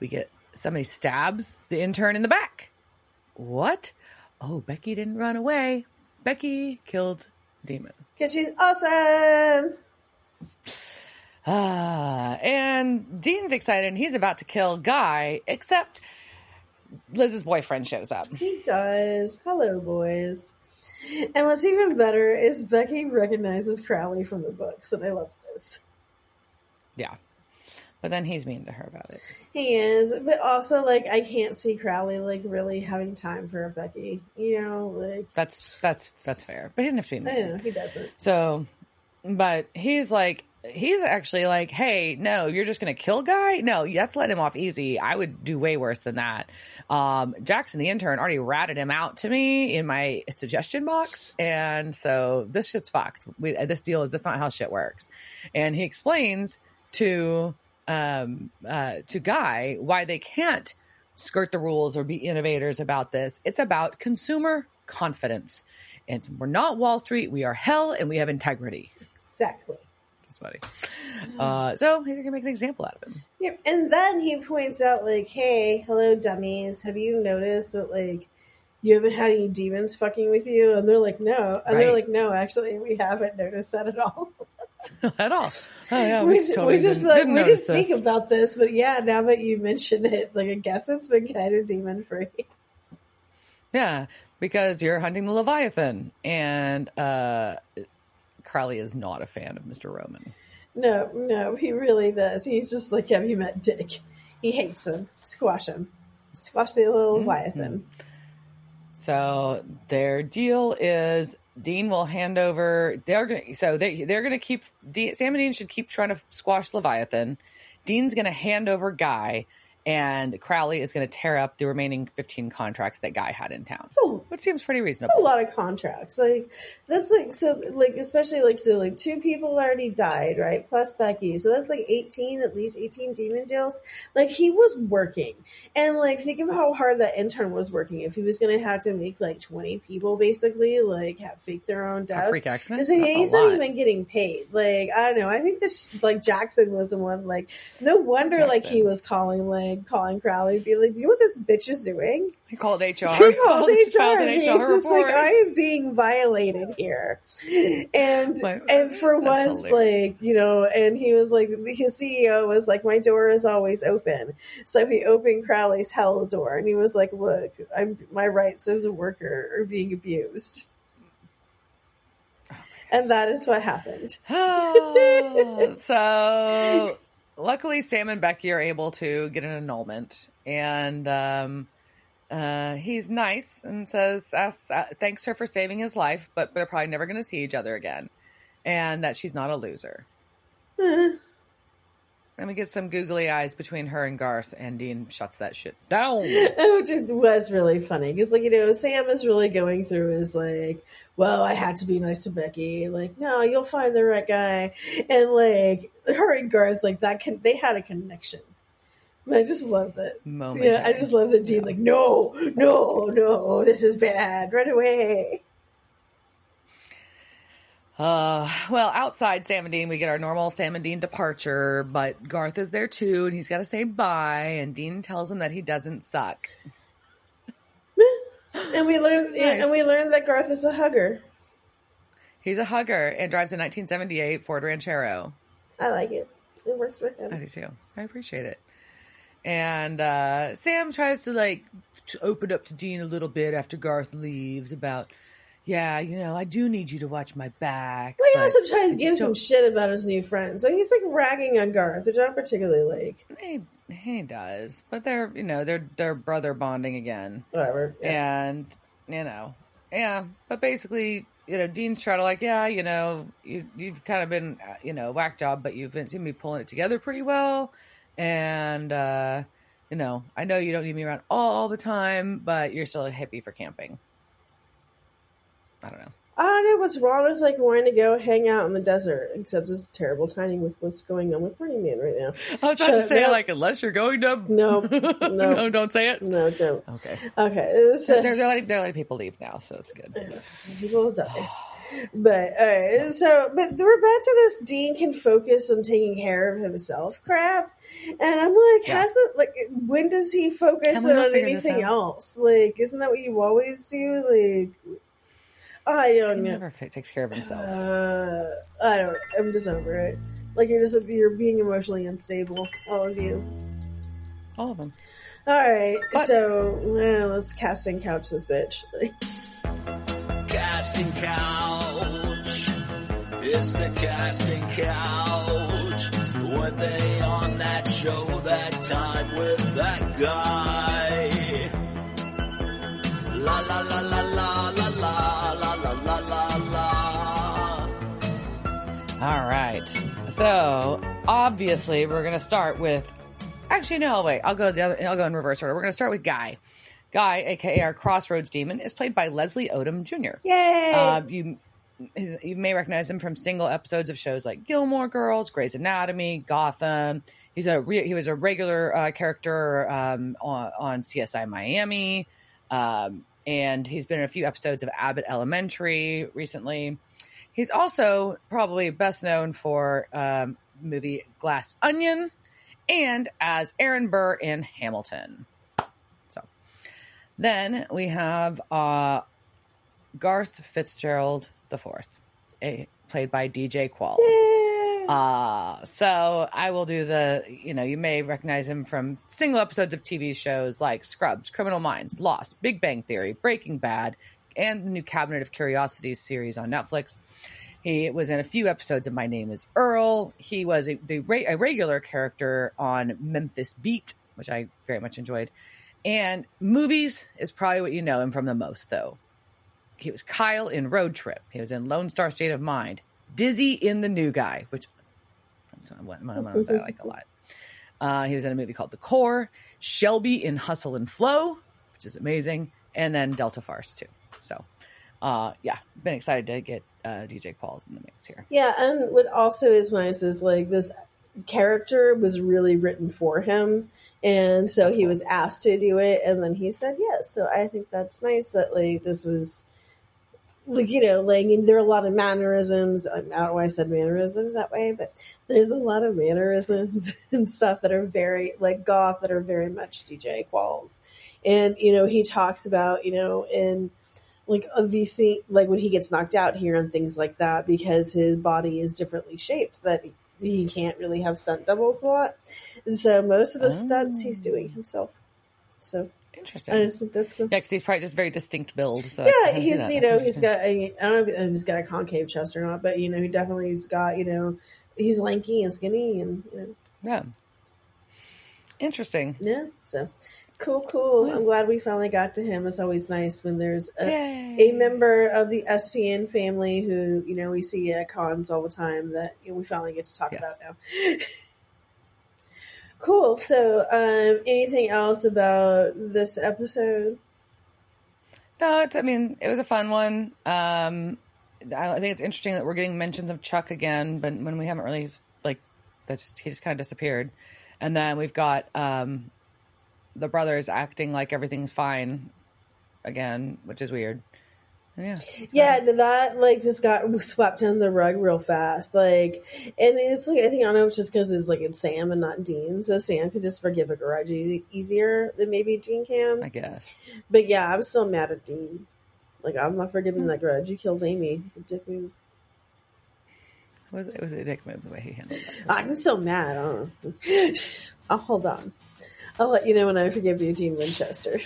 we get somebody stabs the intern in the back. What? Oh, Becky didn't run away. Becky killed Demon. Because she's awesome. And Dean's excited, and he's about to kill Guy, except Liz's boyfriend shows up. He does. Hello, boys. And what's even better is Becky recognizes Crowley from the books, and I love this. Yeah. But then he's mean to her about it. He is. But also, like, I can't see Crowley, like, really having time for a Becky. You know, like... That's fair. But he didn't have to be mean. I know, he doesn't. So, but he's actually like, hey, no, you're just going to kill Guy? No, you have to let him off easy. I would do way worse than that. Jackson, the intern, already ratted him out to me in my suggestion box. And so this shit's fucked. That's not how shit works. And he explains to Guy why they can't skirt the rules or be innovators about this. It's about consumer confidence. And we're not Wall Street. We are hell, and we have integrity. Exactly. That's funny. So he's going to make an example out of him. Yep. And then he points out, like, hey, hello, dummies. Have you noticed that, like, you haven't had any demons fucking with you? And they're like, no. And they're like, no, actually, we haven't noticed that at all. At all. Oh, yeah. We didn't think this. about this, but yeah, now that you mention it, like, I guess it's been kind of demon free. Yeah, because you're hunting the Leviathan, and Crowley is not a fan of Mr. Roman. No, he really does. He's just like, have you met Dick? He hates him. Squash him. Squash the little Leviathan. So their deal is Dean will hand over. They're gonna keep Sam and Dean should keep trying to squash Leviathan. Dean's gonna hand over Guy, and Crowley is going to tear up the remaining 15 contracts that Guy had in town. So, which seems pretty reasonable. That's a lot of contracts. Like, that's like, so, like, especially, like, so, like, 2 people already died, right? Plus Becky. So that's like 18, at least 18 demon deals. Like, he was working. And, like, think of how hard that intern was working. If he was going to have to make, like, 20 people, basically, like, fake their own deaths. Freak accident? So he's not even getting paid. Like, I don't know. I think this, like, Jackson was the one, like, no wonder, like, he was calling Crowley, be like, you know what this bitch is doing? He called HR. He called HR. He's just report. like, I am being violated here. And for once, hilarious. Like, you know, and he was like, his CEO was like, my door is always open. So he opened Crowley's hell door, and he was like, look, my rights as a worker are being abused. And that is what happened. So luckily, Sam and Becky are able to get an annulment, and he's nice and thanks her for saving his life, but they're probably never going to see each other again, and that she's not a loser. And we get some googly eyes between her and Garth, and Dean shuts that shit down. Which was really funny, because, like, you know, Sam is really going through his, like, well, I had to be nice to Becky. Like, no, you'll find the right guy. And, like, her and Garth, like, they had a connection. I just love that. Moment. Yeah, I just love that Dean, like, no, this is bad. Run away. Well, outside Sam and Dean, we get our normal Sam and Dean departure, but Garth is there too, and he's got to say bye, and Dean tells him that he doesn't suck. And we learned, that Garth is a hugger. He's a hugger and drives a 1978 Ford Ranchero. I like it. It works for him. I do too. I appreciate it. And Sam tries to open up to Dean a little bit after Garth leaves about, yeah, you know, I do need you to watch my back. Well, he also tries to give some shit about his new friend. So he's, like, ragging on Garth, which I don't particularly like. He does, but they're brother bonding again, Whatever. Yeah. and yeah. But basically, Dean's trying to like, yeah, you've kind of been, whack job, but you've been seem to be pulling it together pretty well, and I know you don't need me around all the time, but you're still a hippie for camping. I don't know. I don't know what's wrong with like wanting to go hang out in the desert, except it's terrible timing with what's going on with Burning Man right now. I was about to say, like, unless you're going to... No. No, don't say it? No, don't. Okay. So, they're letting people leave now, so it's good. People have died. But, but we're back to this Dean can focus on taking care of himself crap. And I'm like, when does he focus on anything else? Like, isn't that what you always do? Like... I don't know. He never takes care of himself. I'm just over it. Like you're being emotionally unstable. All of you. All of them. All right. So let's casting couch this bitch. Casting couch. It's the casting couch. Were they on that show that time with that guy? La la la la la la la la la la la. All right. So obviously we're gonna start with. Actually, no. Wait. I'll go in reverse order. We're gonna start with Guy. Guy, aka our Crossroads Demon, is played by Leslie Odom Jr. Yay! You may recognize him from single episodes of shows like Gilmore Girls, Grey's Anatomy, Gotham. He was a regular character on CSI Miami. And he's been in a few episodes of Abbott Elementary recently. He's also probably best known for movie Glass Onion and as Aaron Burr in Hamilton. So then we have Garth Fitzgerald IV, played by DJ Qualls. So I will do you may recognize him from single episodes of TV shows like Scrubs, Criminal Minds, Lost, Big Bang Theory, Breaking Bad, and the new Cabinet of Curiosities series on Netflix. He was in a few episodes of My Name is Earl. He was a regular character on Memphis Beat, which I very much enjoyed. And movies is probably what you know him from the most, though. He was Kyle in Road Trip. He was in Lone Star State of Mind. Dizzy in The New Guy, which one I like a lot. He was in a movie called The Core, Shelby in Hustle and Flow, which is amazing, and then Delta Farce too. So, been excited to get DJ Qualls in the mix here. Yeah, and what also is nice is like this character was really written for him, and so he was asked to do it, and then he said yes. So I think that's nice that like this was. Like, there are a lot of mannerisms. I don't know why I said mannerisms that way, but there's a lot of mannerisms and stuff that are very, like, goth, that are very much DJ Qualls. And, he talks about, in, like, of these things, like, when he gets knocked out here and things like that, because his body is differently shaped, that he can't really have stunt doubles a lot. And so most of the stunts he's doing himself. So... Interesting. I just think that's cool. Yeah, because he's probably just very distinct build. So yeah, he's he's got. I don't know if he's got a concave chest or not, but he definitely's got. He's lanky and skinny, and yeah, interesting. Yeah, so cool. Yeah. I'm glad we finally got to him. It's always nice when there's a member of the SPN family who we see at cons all the time that we finally get to talk about now. Cool. So, anything else about this episode? No, it was a fun one. I think it's interesting that we're getting mentions of Chuck again, but when we haven't really, he just kind of disappeared. And then we've got the brothers acting like everything's fine again, which is weird. Yeah, that just got swept under the rug real fast. And it's I think I don't know, it's just because it's Sam and not Dean, so Sam could just forgive a grudge easier than maybe Dean can. I guess. But yeah, I'm still mad at Dean. I'm not forgiving that grudge. You killed Amy. It's a dick move. It was a dick move the way he handled that. I'm still mad. I don't know. I'll hold on. I'll let you know when I forgive you, Dean Winchester.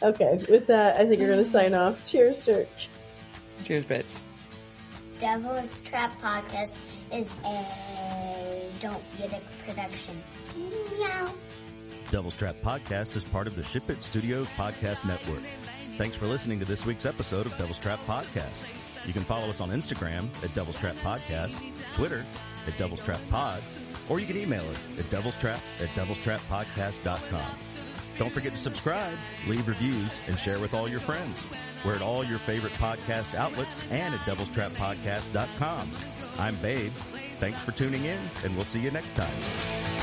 Okay, with that, I think we're going to sign off. Cheers, Dirk. Cheers, bitch. Devil's Trap Podcast is a Don't Be a Dick production. Meow. Devil's Trap Podcast is part of the Ship It Studios Podcast Network. Thanks for listening to this week's episode of Devil's Trap Podcast. You can follow us on Instagram at Devil's Trap Podcast, Twitter at Devil's Trap Pod, or you can email us at devilstrap@devilstrappodcast.com. Don't forget to subscribe, leave reviews, and share with all your friends. We're at all your favorite podcast outlets and at devilstrappodcast.com. I'm Babe. Thanks for tuning in, and we'll see you next time.